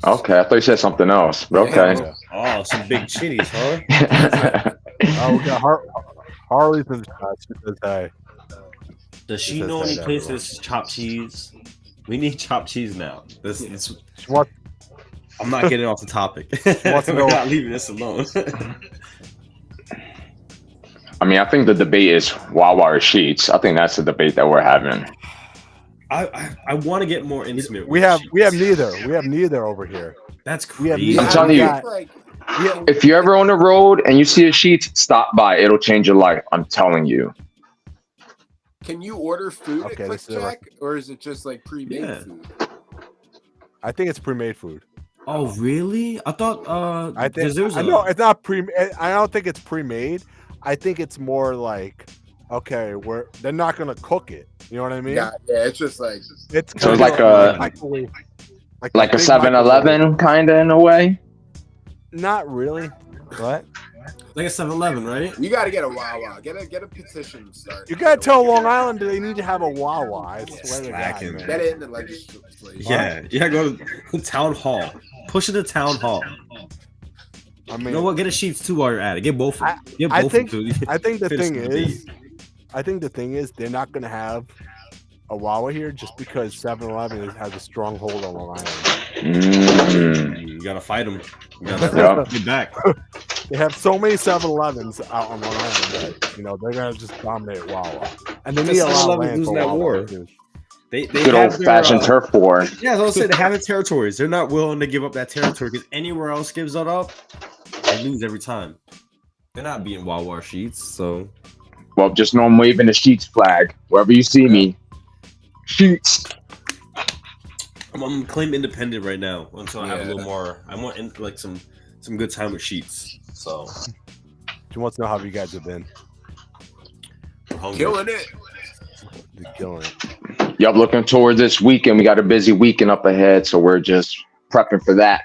B: Okay, I thought you said something else. But okay.
A: Yeah.
D: Oh, some big chitties, huh?
A: Oh, we got Harley's in the chat. She says, hey.
D: Does she
A: says
D: know
A: hey
D: any
A: to
D: places chopped cheese? We need chopped cheese now.
A: She wants,
D: I'm not getting off the topic.
A: wants to
D: We're
A: know-
D: not leaving this alone.
B: I mean, I think the debate is Wawa or Sheets. I think that's the debate that we're having.
D: I want to get more intimate.
A: we
D: with
A: have
D: Sheets.
A: neither. We have neither over here.
D: That's
A: we have
D: crazy.
A: neither.
B: I'm telling you.
C: Like,
B: If you're ever on the road and you see a Sheets, stop by. It'll change your life. I'm telling you.
C: can you order food
A: Okay,
C: at
A: this
C: Quick
A: is a
C: Check, or is it just like pre-made
D: Yeah.
C: food?
A: I think it's pre-made food.
D: Oh, really? I thought.
A: I think.
D: 'cause there's
A: I
D: a-
A: know it's not pre. I don't think it's pre-made. I think it's more like, okay, they're not gonna cook it. You know what I mean?
C: Yeah, it's just like
A: It's
B: So it's
A: kinda
B: like a-
A: microwave,
B: Like a
A: big
B: 7-Eleven, kind of in a way.
A: microwave. Not really. What?
D: like a 7-Eleven, right?
C: you got to get a Wawa. Get a petition started.
A: You gotta tell Long Island they need to have a Wawa. I swear to God,
D: slacking,
A: man.
C: Get it in the legislature.
D: Yeah, you gotta go to town hall. Push it to town hall.
A: I mean,
D: You know what? Get a Sheets too while you're at it. Get both.
A: I-
D: Get
A: I
D: both
A: think-
D: too.
A: I think the
D: Finish
A: thing
D: the debate.
A: is, they're not gonna have a Wawa here just because 7-Eleven has a strong hold on Long Island.
B: Mm.
D: You gotta fight them. You gotta
B: Yeah.
D: get back.
A: They have so many 7-Elevens out on Long Island that they're gonna just dominate Wawa, and they
D: The
A: need a lot of
D: 7-Eleven's
A: land for
D: losing that
A: Wawa
D: war.
A: too.
D: They
B: Good
D: have
B: old fashioned
D: their,
B: turf war.
D: Yeah, I was gonna say they have their territories. They're not willing to give up that territory because anywhere else gives that up, they lose every time. They're not being Wawa Sheets, so
B: Well, just know I'm waving the Sheets flag wherever you see me. Sheets.
D: I'm gonna claim independent right now until I have a
C: Yeah.
D: little more. I want like some good time with Sheets. So
A: She wants to know how you guys have been.
D: I'm hungry.
C: Killing it.
A: You're killing it.
B: Yup, looking toward this weekend. We got a busy weekend up ahead, so we're just prepping for that.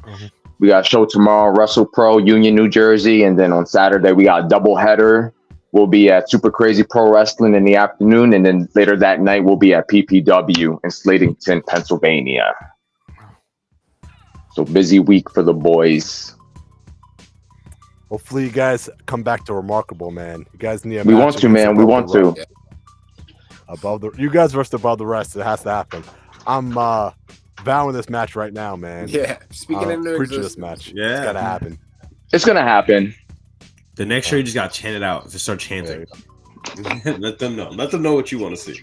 A: Mhm.
B: We got a show tomorrow, Wrestle Pro, Union, New Jersey, and then on Saturday we got a double header. We'll be at Super Crazy Pro Wrestling in the afternoon, and then later that night we'll be at PPW in Slatington, Pennsylvania. So busy week for the boys.
A: Hopefully, you guys come back to Remarkable, man. You guys need a
B: We
A: match
B: want to,
A: against
B: man. We
A: Above
B: want
A: the
B: to.
A: Rest. You guys versus Above the Rest. It has to happen. I'm vowing this match right now, man.
C: Yeah. Speaking into
A: Preaching this
C: existence.
A: match.
D: Yeah.
A: It's gotta happen.
B: It's gonna happen.
D: The next year you just gotta chant it out. Just start chanting. Let them know. Let them know what you want to see.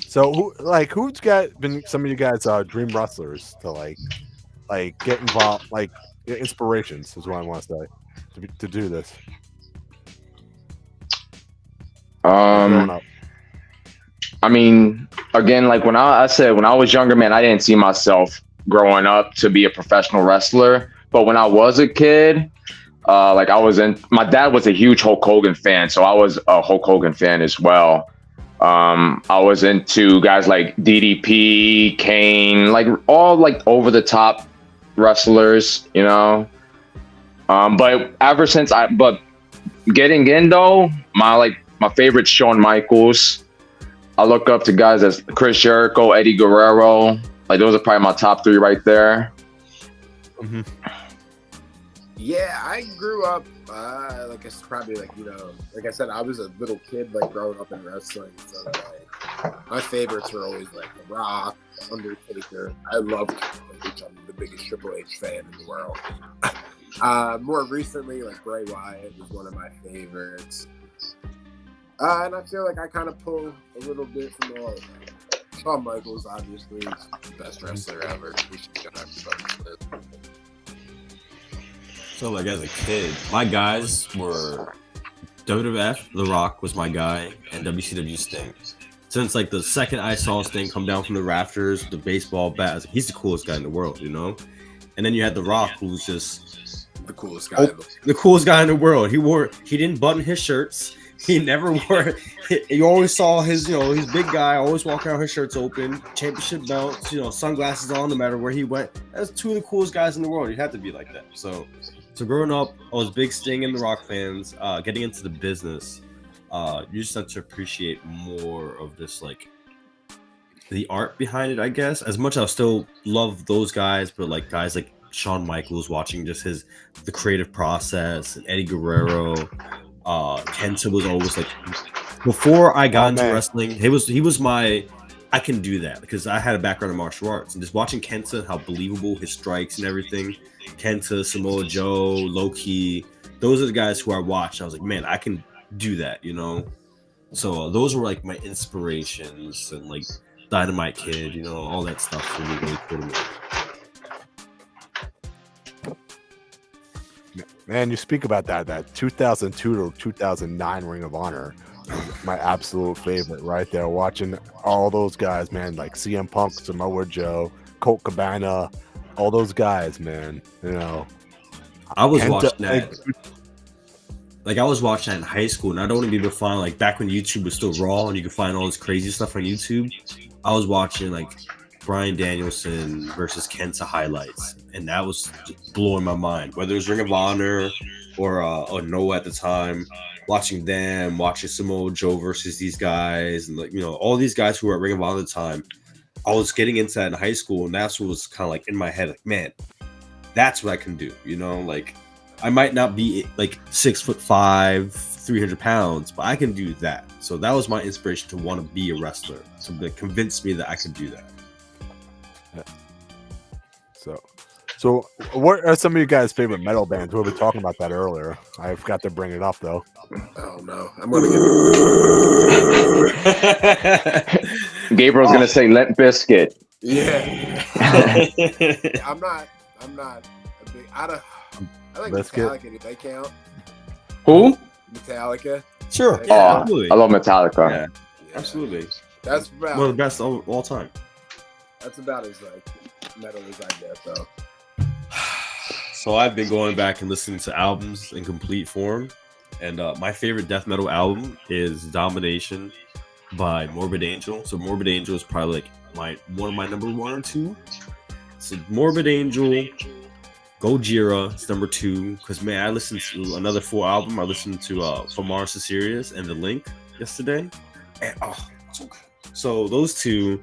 A: So who's been some of you guys dream wrestlers to like get involved, like inspirations is what I want to say to do this growing up.
B: I mean, again, like when I said when I was younger, man, I didn't see myself growing up to be a professional wrestler. But when I was a kid, like my dad was a huge Hulk Hogan fan, so I was a Hulk Hogan fan as well. I was into guys like DDP, Kane, like all like over the top wrestlers, you know. But ever since getting in though, my favorite Shawn Michaels. I look up to guys as Chris Jericho, Eddie Guerrero. Like those are probably my top three right there.
A: Mm-hmm.
C: Yeah, I grew up like it's probably like like I said, I was a little kid like growing up in wrestling. So like my favorites were always like The Rock, Undertaker. I love Triple H. I'm the biggest Triple H fan in the world. More recently, like Bray Wyatt was one of my favorites. And I feel like I kind of pull a little bit from all of them. Shawn Michaels, obviously, is the best wrestler ever. We should get everybody's list.
D: So like as a kid, my guys were WWF, The Rock was my guy, and WCW Sting. Since like the second I saw Sting come down from the rafters, the baseball bat, I was like, he's the coolest guy in the world, you know? And then you had The Rock, who was just
C: The coolest guy.
D: the coolest guy in the world. He didn't button his shirts. He never wore. You always saw his, his big guy always walking around, his shirts open, championship belts, sunglasses on, no matter where he went. That's two of the coolest guys in the world. You had to be like that. So growing up, I was big Sting and the Rock fans. Getting into the business, you just have to appreciate more of this, like the art behind it. I guess as much as I still love those guys, but like guys like Shawn Michaels, watching just the creative process, and Eddie Guerrero. Kenta was always like, before I got into wrestling, he was my, I can do that because I had a background in martial arts, and just watching Kenta, how believable his strikes and everything. Kenta, Samoa Joe, Low-Ki, those are the guys who I watched. I was like, man, I can do that, So those were like my inspirations, and like Dynamite Kid, all that stuff really, really cool to me.
A: Man, you speak about that 2002 to 2009 Ring of Honor is my absolute favorite right there. Watching all those guys, man, like CM Punk, Samoa Joe, Colt Cabana, all those guys, man.
D: I was watching that. Like I was watching that in high school, and I don't want to be find like back when YouTube was still raw and you could find all this crazy stuff on YouTube. I was watching like Bryan Danielson versus Kenta highlights, and that was just blowing my mind. Whether it was Ring of Honor or Noah at the time, watching Samoa Joe versus these guys, and like all these guys who were at Ring of Honor at the time, I was getting into that in high school, and that's what was kind of like in my head, like, man, that's what I can do. Like I might not be like 6'5", 300 pounds, but I can do that. So that was my inspiration to want to be a wrestler. So that convinced me that I could do that.
A: So what are some of you guys' favorite metal bands? We were talking about that earlier. I forgot to bring it up though.
C: Oh no, I'm gonna get.
B: Gabriel's gonna say Limp Bizkit.
C: Yeah. I'm not a big. I like Metallica. Do they count?
B: Who?
C: Metallica.
D: Sure.
B: Yeah,
D: absolutely.
B: I love Metallica.
D: Yeah, absolutely.
C: That's about
D: one of the best of all time.
C: That's about as like metal as I get though.
D: So I've been going back and listening to albums in complete form, and my favorite death metal album is Domination by Morbid Angel. So Morbid Angel is probably like one of my number 1 or 2. So Morbid Angel, Gojira is number 2, because man, I listened to another full album. I listened to From Mars to Sirius and The Link yesterday, and so good. So those two.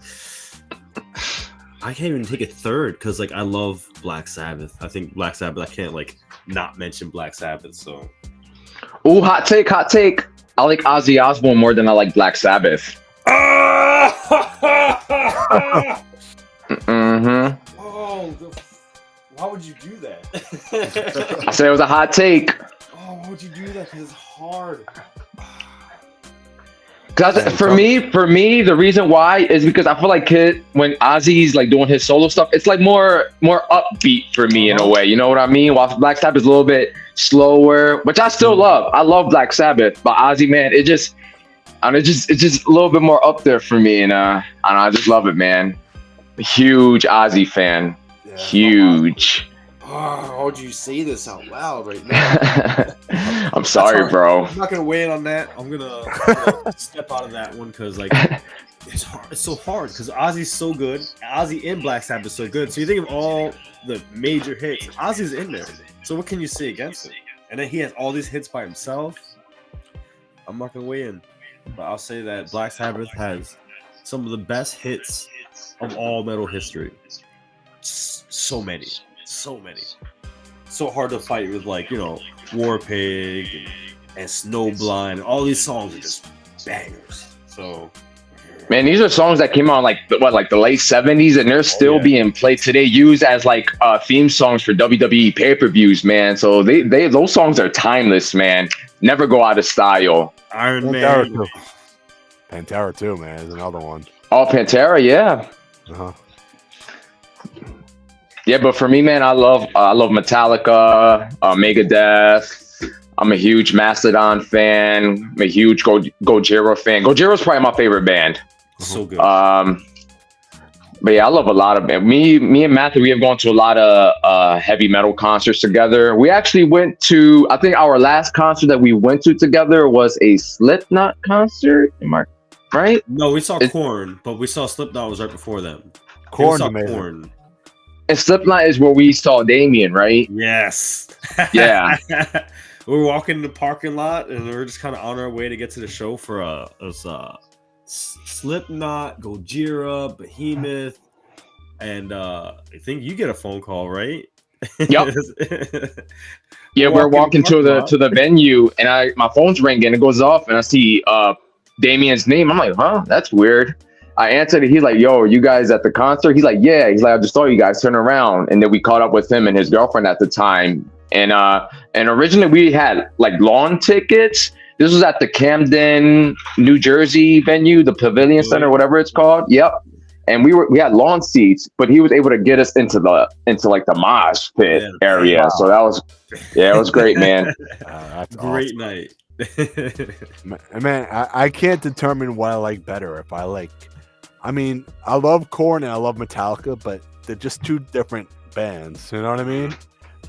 D: I can't even take a third because like I love Black Sabbath. I think Black Sabbath, I can't like not mention Black Sabbath. So
B: Ooh, hot take. I like Ozzy Osbourne more than I like Black Sabbath. Mm-hmm.
D: Oh, why would you do that?
B: I said it was a hot take.
D: Oh, why would you do that? Because it's hard.
B: For me, the reason why is because I feel like when Ozzy's like doing his solo stuff, it's like more upbeat for me in a way. You know what I mean? While Black Sabbath is a little bit slower, which I still love. I love Black Sabbath, but Ozzy, man, it's just a little bit more up there for me, and I just love it, man. Huge Ozzy fan. Yeah. Huge.
D: How would you say this out loud right now?
B: I'm sorry, bro.
D: I'm not gonna weigh in on that. I'm gonna step out of that one because like it's hard. It's so hard because Ozzy's so good. Ozzy in Black Sabbath is so good. So you think of all the major hits, Ozzy's in there. So what can you say against it? And then he has all these hits by himself. I'm not gonna weigh in, but I'll say that Black Sabbath has some of the best hits of all metal history. So many. So hard to fight with, like, War Pig and Snowblind. All these songs are just bangers. So,
B: man, these are songs that came out like the late 70s, and they're still being played today, used as like theme songs for WWE pay-per-views, man. So they those songs are timeless, man. Never go out of style.
D: Iron Man.
A: Pantera too, man, is another one.
B: Oh, Pantera, yeah.
A: Uh-huh.
B: Yeah, but for me, man, I love Metallica, Megadeth. I'm a huge Mastodon fan. I'm a huge Gojira fan. Gojira's probably my favorite band.
D: So good.
B: But yeah, I love a lot of it. Me and Matthew, we have gone to a lot of heavy metal concerts together. We actually went to, I think our last concert that we went to together was a Slipknot concert. Am I right?
D: No, we saw Korn, but we saw Slipknot was right before them.
A: Corn's
D: We saw
A: amazing.
D: Korn.
B: And Slipknot is where we saw Damien, right?
D: Yes.
B: Yeah.
D: We were walking in the parking lot, and we were just kind of on our way to get to the show for Slipknot, Gojira, Behemoth, and I think you get a phone call, right?
B: Yep. Yeah, we're walking to the venue, and my phone's ringing. It goes off, and I see Damien's name. I'm like, huh, that's weird. I answered it. He's like, yo, are you guys at the concert? He's like, yeah. He's like, I just saw you guys turn around. And then we caught up with him and his girlfriend at the time. And originally we had like lawn tickets. This was at the Camden, New Jersey venue, the Pavilion Center, whatever it's called. Yep. And we had lawn seats, but he was able to get us into like the mosh pit area. Wow. So that was, it was great, man.
D: That's great awesome. Night.
A: Man, I can't determine what I like better. If I like, I mean, I love Korn and I love Metallica, but they're just two different bands. You know what I mean?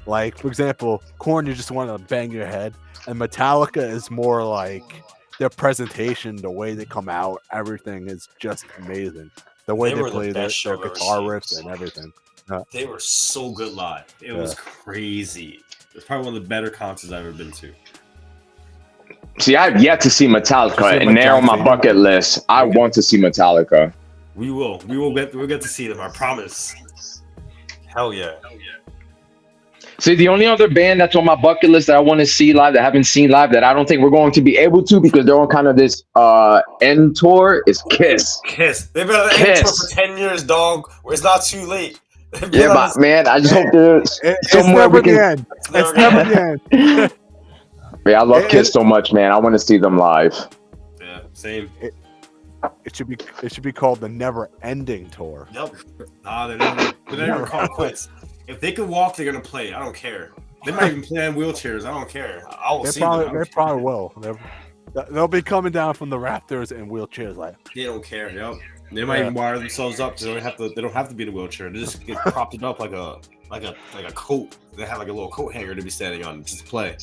A: Like, for example, Korn, you just want to bang your head, and Metallica is more like their presentation, the way they come out, everything is just amazing. The way they play their guitar riffs and everything.
D: They were so good live. It was crazy. It was probably one of the better concerts I've ever been to.
B: See, I've yet to see Metallica, and they're on my bucket list. I want to see Metallica.
D: We will. We'll get to see them. I promise. Hell yeah.
B: See, the only other band that's on my bucket list that I want to see live, that I haven't seen live, that I don't think we're going to be able to because they're on kind of this end tour is Kiss.
D: Kiss. They've been on the end tour for 10 years, dog. It's not too late.
B: Yeah, but man, I just hope there's somewhere we can.
A: It's never the end.
B: Yeah, I love Kiss so much, man. I want to see them live.
D: Yeah, same.
A: It should be called the Never Ending Tour.
D: Yep. Nah, they're never called quits. If they can walk, they're gonna play. I don't care. They might even play in wheelchairs. I don't care. I will see them.
A: They probably will. They'll be coming down from the rafters in wheelchairs. Like
D: they don't care. Yep. They might even wire themselves up. They don't have to be in a wheelchair. They just get propped it up like a coat. They have like a little coat hanger to be standing on just to play.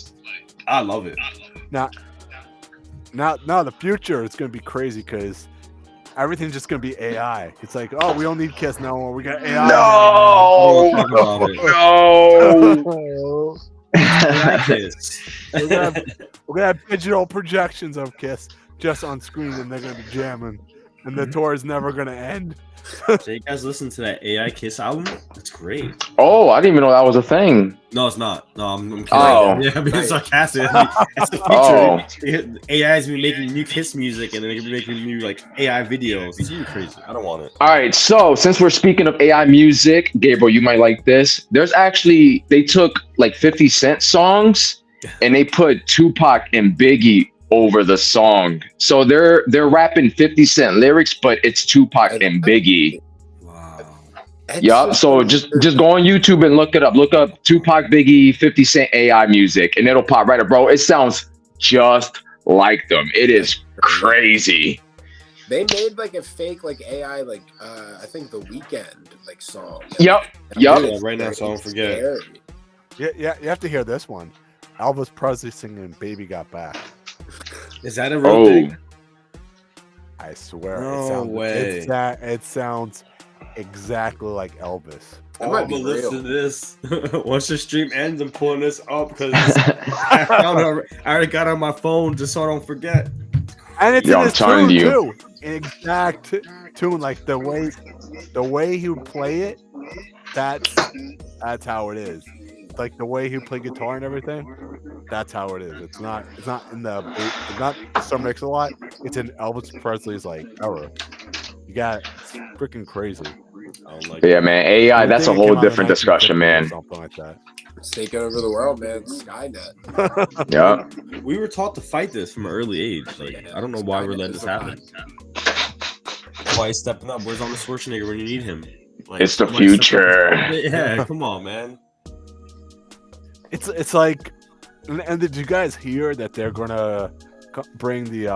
D: I love it.
A: Now, the future is gonna be crazy because everything's just gonna be AI. It's like, oh, we don't need Kiss no more. We got AI.
B: No.
A: We're gonna have digital projections of Kiss just on screen, and they're gonna be jamming, and the tour is never gonna end.
D: So you guys listen to that AI Kiss album? It's great.
B: Oh, I didn't even know that was a thing.
D: No, it's not. No, I'm kidding.
B: Oh.
D: Yeah, I'm being sarcastic. It's the future. AI is making new Kiss music, and then they're making new like AI videos. It's really crazy. I don't want it.
B: All right, so since we're speaking of AI music, Gabriel, you might like this. They took like 50 Cent songs, and they put Tupac and Biggie over the song. So they're rapping 50 Cent lyrics, but it's Tupac and Biggie.
D: Wow.
B: Yup. So just go on YouTube and look it up. Look up Tupac, Biggie, 50 Cent AI music, and it'll pop right up, bro. It sounds just like them. It is crazy.
C: They made like a fake like AI like I think the Weeknd like song.
B: Yep.
D: Yeah, right now, so I don't forget.
A: Yeah. You have to hear this one. Elvis Presley singing "Baby Got Back."
D: Is that a real thing?
A: I swear.
D: No way.
A: It sounds exactly like Elvis.
C: I'm gonna
D: listen to this. Once the stream ends, I'm pulling this up because I already got it on my phone just so I don't forget.
A: And it's in his tune too. Exact tune, like the way he would play it. That's how it is. Like the way he played guitar and everything, that's how it is. It's not in it's not Sir Mix-a-Lot. It's in Elvis Presley's like era. You got freaking crazy.
B: Yeah, man. AI, that's a whole different discussion, man.
A: Something like that.
C: It's taking over the world, man. Skynet.
B: Yeah.
D: We were taught to fight this from an early age. Like I don't know why we're letting this happen. Why he's stepping up? Where's Arnold Schwarzenegger when you need him? Like,
B: it's the future.
D: Yeah, come on, man.
A: It's like, and did you guys hear that they're gonna bring the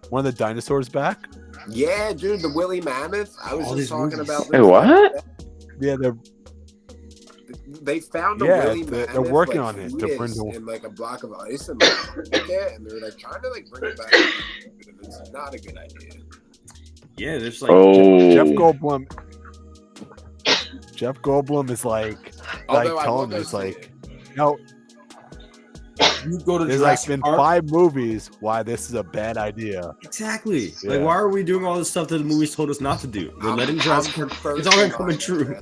A: one of the dinosaurs back?
C: Yeah, dude, the Willy Mammoth. I was
D: All
C: just
D: these
C: talking
D: movies.
C: about.
B: Hey, what?
A: Yeah,
C: They found a
A: Yeah,
C: Willy
A: they're
C: Mammoth
A: working
C: like
A: on it to bring
C: fetus
A: the-
C: in like a block of ice and they're like trying to like bring it back. And it's not a good idea.
D: Yeah, there's like
B: Oh,
A: Jeff Goldblum is like
C: Although I will
A: telling
C: go
A: us
C: see
A: like,
C: it.
A: no,
D: you go to
A: there's like
D: Jurassic
A: been
D: Park.
A: 5 movies why this is a bad idea.
D: Exactly.
A: Yeah.
D: Like, why are we doing all this stuff that the movies told us not to do? We're letting Jurassic Park. It's all gonna come true.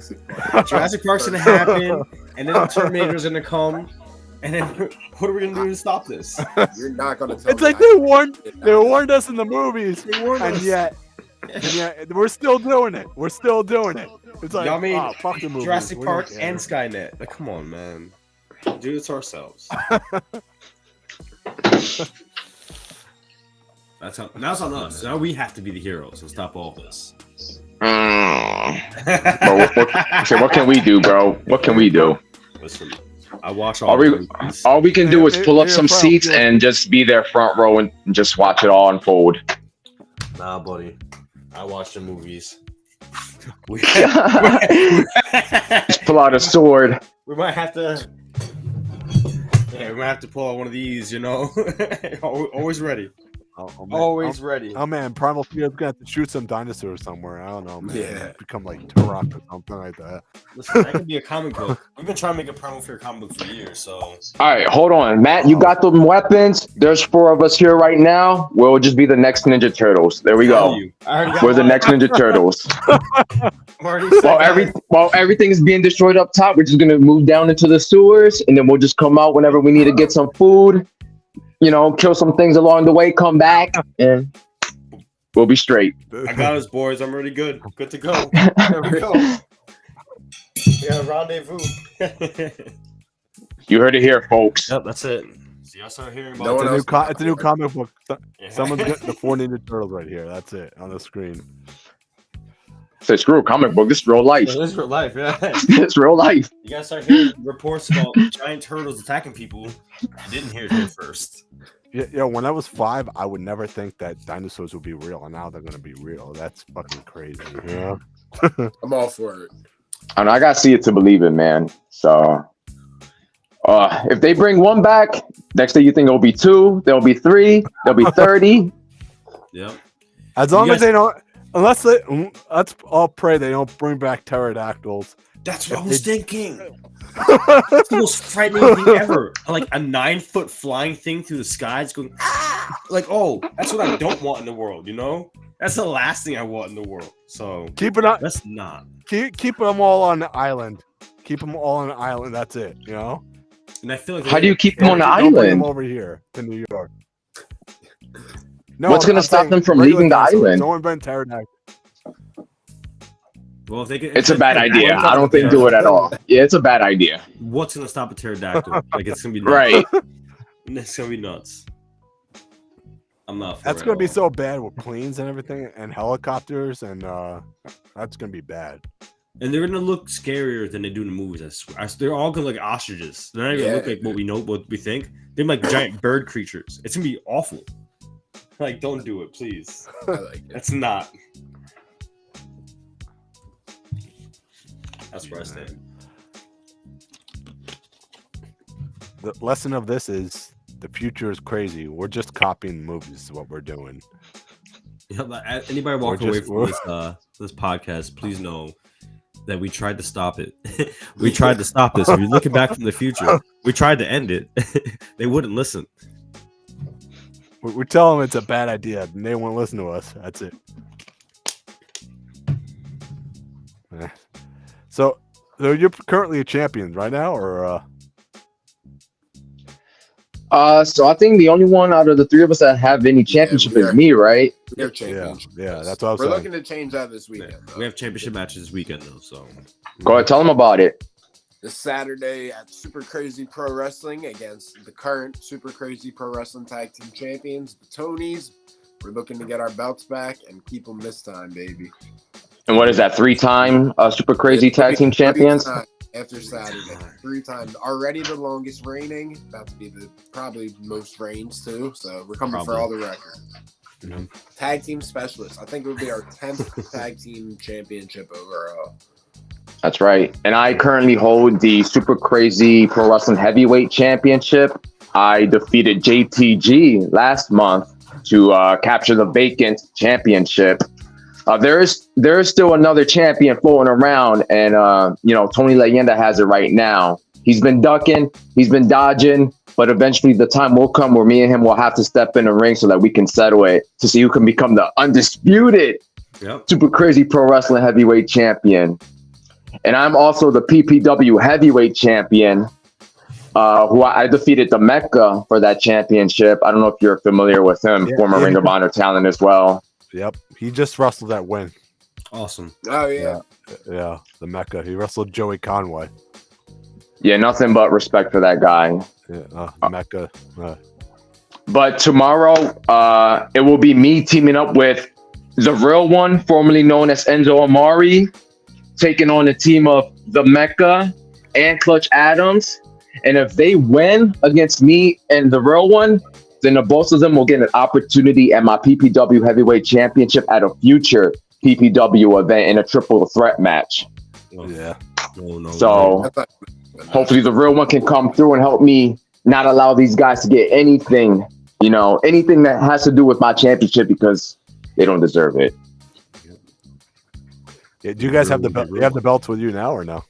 D: Jurassic Park's gonna happen, and then the Terminator's gonna come, and then what are we gonna do to stop this?
C: You're not gonna tell
A: It's
C: me
A: like
C: I-
A: they warned us in the movies,
D: They warned
A: and
D: us.
A: yet we're still doing it. We're still doing it. It's like,
D: Y'all made
A: oh, fuck the movies.
D: Jurassic
A: We don't
D: Park
A: care.
D: and Skynet. Like, come on, man. Do this ourselves. That's on us. Now we have to be the heroes and stop all this.
B: So what can we do, bro? What can we do?
D: Listen, I watch
B: All
D: all
B: we,
D: the movies.
B: all we can do is pull up
A: Yeah,
B: some
A: bro,
B: seats
A: yeah.
B: and just be there front row and just watch it all unfold.
D: Nah, buddy. I watch the movies. We,
B: Just pull out a sword.
D: we might have to. Yeah, we might have to pull out one of these. You know, always ready.
A: Man.
D: Always ready.
A: Oh man, Primal Fear is gonna have to shoot some dinosaurs somewhere. I don't know, man.
C: Yeah.
A: Become like Turok or something like that.
D: Listen, that could be a comic book. We've been trying to make a Primal Fear comic book for years, so
B: All right, hold on, Matt. You got them weapons. There's 4 of us here right now. We'll just be the next Ninja Turtles. There we
D: Tell
B: go.
D: you. I already got
B: We're the
D: mine.
B: next Ninja Turtles.
D: I'm already set,
B: While everything is being destroyed up top, we're just gonna move down into the sewers, and then we'll just come out whenever we need to get some food. You know, kill some things along the way, come back, and we'll be straight.
D: I got us, boys. I'm already good. Good to go. There we go. Yeah, rendezvous.
B: You heard it here, folks.
D: Yep, that's it. See, I start hearing about
C: No one else
A: It's a new comic book.
D: Yeah.
A: Someone's getting the 4 Ninja Turtles right here. That's it on the screen.
B: Say, screw a comic book. This is real life.
D: This is real life, yeah.
B: It's real life.
D: You gotta start hearing reports about giant turtles attacking people. You didn't hear it here first.
A: Yeah, when I was 5, I would never think that dinosaurs would be real, and now they're gonna be real. That's fucking crazy. Yeah.
C: I'm all for it.
B: I know I gotta see it to believe it, man. So, if they bring 1 back, next thing you think it'll be 2, there'll be 3, there'll be 30.
D: Yep.
A: As long
D: You
A: as
D: guys-
A: they don't, let's all pray they don't bring back pterodactyls.
D: That's what I
A: If
D: was
A: they-
D: thinking. That's the most frightening thing ever. Like a 9-foot flying thing through the skies going, ah! Like, oh, that's what I don't want in the world, you know? That's the last thing I want in the world. So
A: Keep it on.
D: let's not.
A: Keep them all on the island. Keep them all on the island. That's it. You know.
D: And I feel like
B: How do you keep them on the
A: Don't bring them
B: island?
A: over here to New York. No,
B: What's gonna stop
A: saying
B: them from
A: regular
B: leaving the
A: dinosaurs.
B: island?
A: Don't invent pterodactyls.
D: Well, if they can,
B: It's a bad idea. I don't think do it at all. Yeah, it's a bad idea.
D: What's gonna stop a pterodactyl? Like it's gonna be nuts.
B: Right.
D: It's gonna be nuts. I'm not. For
A: That's
D: it
A: gonna
D: at
A: be
D: all.
A: so bad with planes and everything, and helicopters, and that's gonna be bad.
D: And they're gonna look scarier than they do in the movies. I swear. They're all gonna look like ostriches. They're not even
C: Yeah.
D: look like what we know, what we think. They're like giant bird creatures. It's gonna be awful. Like, don't do it, please.
C: I like it.
D: That's not. That's where I stand.
A: The lesson of this is the future is crazy. We're just copying movies. Is what we're doing.
D: Yeah, but anybody walking away
A: just-
D: from this podcast, please know that we tried to stop it. We tried to stop this. If you're looking back from the future, we tried to end it. They wouldn't listen.
A: We tell them it's a bad idea, and they won't listen to us. That's it. Eh. So you're currently a champion right now, or
B: So I think the only one out of the 3 of us that have any championship
C: we
B: is
C: are.
B: me, right?
C: They're
A: yeah,
C: championship.
A: yeah, that's what I was
C: We're
A: saying.
C: looking to change that this weekend.
D: We have championship matches this weekend, though. So
B: Go ahead, tell them about it.
C: This Saturday at Super Crazy Pro Wrestling against the current Super Crazy Pro Wrestling Tag Team Champions, the Tonys. We're looking to get our belts back and keep them this time, baby.
B: And what is that? 3-time Super Crazy Tag Team Champions?
C: 3 times after Saturday, 3 times. Already the longest reigning. About to be the probably most reigns too. So we're coming for
D: Probably.
C: all the records. Tag team specialist. I think it would be our 10th tag team championship overall.
B: That's right. And I currently hold the Super Crazy Pro Wrestling Heavyweight Championship. I defeated JTG last month to capture the vacant championship. There is still another champion floating around, and Tony Leyenda has it right now. He's been ducking, he's been dodging, but eventually the time will come where me and him will have to step in the ring so that we can settle it to see who can become the undisputed Super Crazy Pro Wrestling Heavyweight Champion. And I'm also the PPW Heavyweight Champion, who I defeated the Mecca for that championship. I don't know if you're familiar with him, former Ring of Honor talent as well.
A: Yep, he just wrestled that win.
D: Awesome.
C: Oh, yeah.
A: Yeah, the Mecca. He wrestled Joey Conway.
B: Yeah, nothing but respect for that guy.
A: Yeah, Mecca.
B: But tomorrow, it will be me teaming up with the real one, formerly known as Enzo Amari, taking on the team of the Mecca and Clutch Adams. And if they win against me and the real one, then the both of them will get an opportunity at my PPW Heavyweight Championship at a future PPW event in a triple threat match.
A: Yeah.
B: So hopefully the real one can come through and help me not allow these guys to get anything that has to do with my championship, because they don't deserve it.
A: Yeah, do you guys have the belt? You have the belts with you now or no?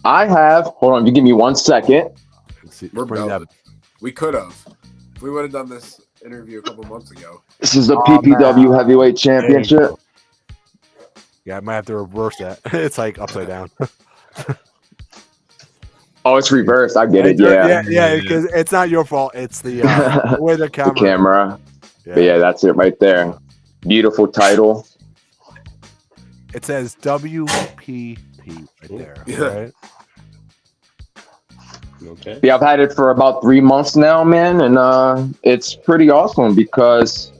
B: I have. Hold on, you give me 1 second.
C: We're belted. We could have. If we would have done this interview a couple months ago.
B: This is the PPW Heavyweight Championship.
A: Yeah, I might have to reverse that. It's like upside down.
B: Oh, it's reversed. I get it. Yeah,
A: because it's not your fault. It's the way the camera.
B: The camera. Yeah. But yeah, that's it right there. Beautiful title.
A: It says WPP right there.
C: Yeah.
A: Right?
D: Okay.
B: Yeah, I've had it for about 3 months now, man, and it's pretty awesome because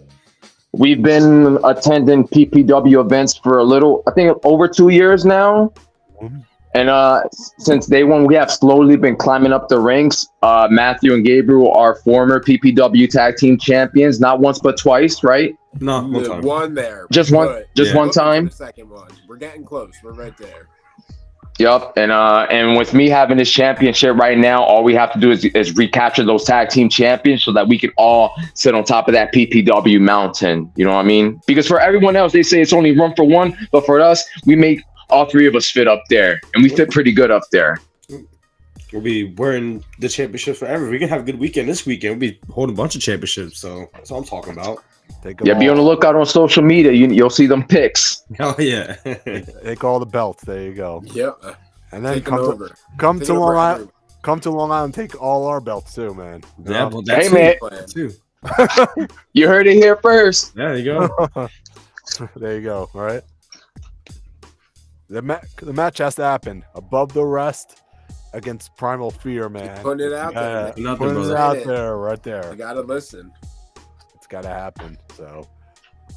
B: we've been attending PPW events for I think over 2 years now.
A: Mm-hmm.
B: And since day one, we have slowly been climbing up the ranks. Matthew and Gabriel are former PPW tag team champions, not once but twice, right?
D: No, one time.
C: One there.
B: Just one, one time.
C: The second one. We're getting close. We're right there.
B: Yep, and with me having this championship right now, all we have to do is recapture those tag team champions so that we can all sit on top of that PPW mountain. You know what I mean? Because for everyone else, they say it's only room for one, but for us, we make all three of us fit up there, and we fit pretty good up there.
D: We'll be wearing the championships forever. We can have a good weekend this weekend. We'll be holding a bunch of championships, so that's what I'm talking about.
B: Be on the lookout on social media. You'll see them pics.
D: Oh yeah.
A: Take all the belts. There you go.
C: Yep.
A: And then come to Long Island. Come to Long Island. Take all our belts too, man.
D: Yeah, well, that's
B: hey man,
D: too.
B: You heard it here first.
D: There you go.
A: There you go. All right. The match has to happen above the rest against Primal Fear, man.
C: Keep putting it out there.
A: Putting it out there, right there.
C: You gotta listen.
A: It's gotta happen. So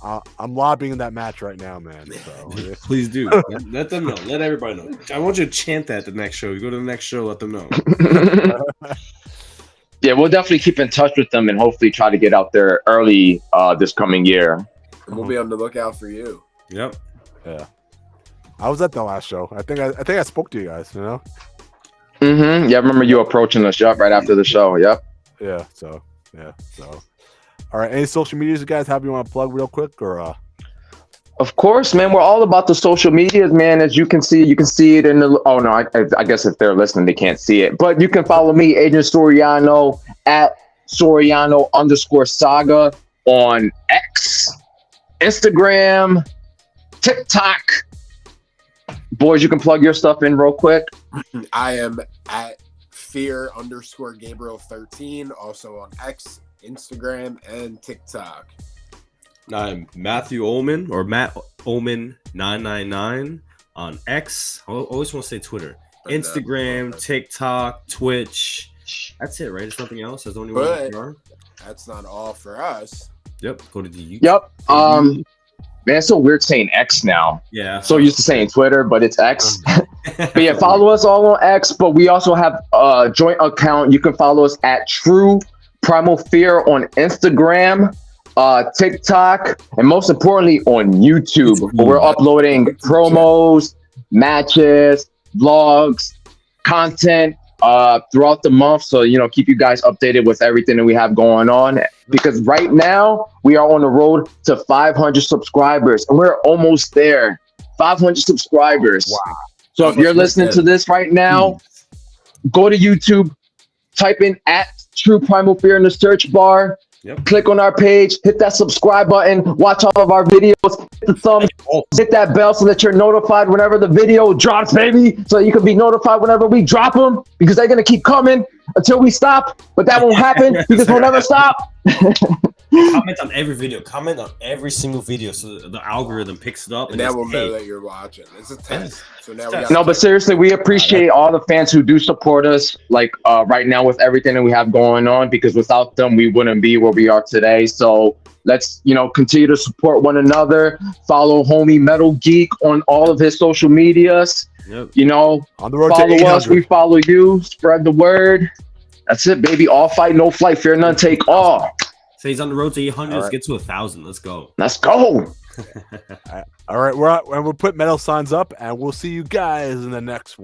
A: I'm lobbying that match right now, man. So
D: please do. Let them know. Let everybody know. I want you to chant that the next show. You go to the next show, let them know.
B: Yeah, we'll definitely keep in touch with them and hopefully try to get out there early this coming year.
C: And we'll be on the lookout for you.
D: Yep.
A: Yeah. I was at the last show. I think I spoke to you guys, you know?
B: Mm-hmm. Yeah, I remember you approaching us right after the show. Yep.
A: Yeah, so. All right, any social medias you guys have you want to plug real quick or
B: Of course, man. We're all about the social medias, man. As you can see it in the. Oh no, I guess if they're listening, they can't see it. But you can follow me, Agent Soriano, at Soriano_saga on X, Instagram, TikTok. Boys, you can plug your stuff in real quick.
C: I am at fear_Gabriel13, also on X, Instagram, and TikTok.
D: I'm Matthew Ullman or Matt Ullman 999 on X. I always want to say Twitter, Instagram, TikTok, Twitch. That's it, right? There's nothing else. That's the only one.
C: That's not all for us.
D: Yep. Go to the YouTube.
B: Yep. Man, it's so weird saying X now.
D: Yeah.
B: So used to saying Twitter, but it's X. But yeah, follow us all on X. But we also have a joint account. You can follow us at True Primal Fear on Instagram. TikTok, and most importantly on YouTube, where we're uploading promos, matches, vlogs, content throughout the month. So, keep you guys updated with everything that we have going on. Because right now we are on the road to 500 subscribers, and we're almost there. 500 subscribers.
A: Wow.
B: So if you're listening to this right now, go to YouTube, type in @True Primal Fear in the search bar.
D: Yep.
B: Click on our page, hit that subscribe button, watch all of our videos, hit the thumbs, hit that bell so that you're notified whenever the video drops, baby. So you can be notified whenever we drop them, because they're going to keep coming until we stop. But that won't happen because we'll never stop.
D: Comment on every video. Comment on every single video so the algorithm picks it up.
C: And that will know that you're watching. It's a test. So now we got
B: No, but seriously, we appreciate all the fans who do support us, like right now with everything that we have going on, because without them, we wouldn't be where we are today. So let's, continue to support one another. Follow homie Metal Geek on all of his social medias.
D: Yep.
A: On the road to
B: Follow
A: 800.
B: us, we follow you. Spread the word. That's it, baby. All fight, no flight. Fear none, take all.
D: So he's on the road to 800.
A: All
D: Let's
A: right.
D: get to 1,000. Let's go.
B: Let's go.
A: All right, we'll put metal signs up, and we'll see you guys in the next one.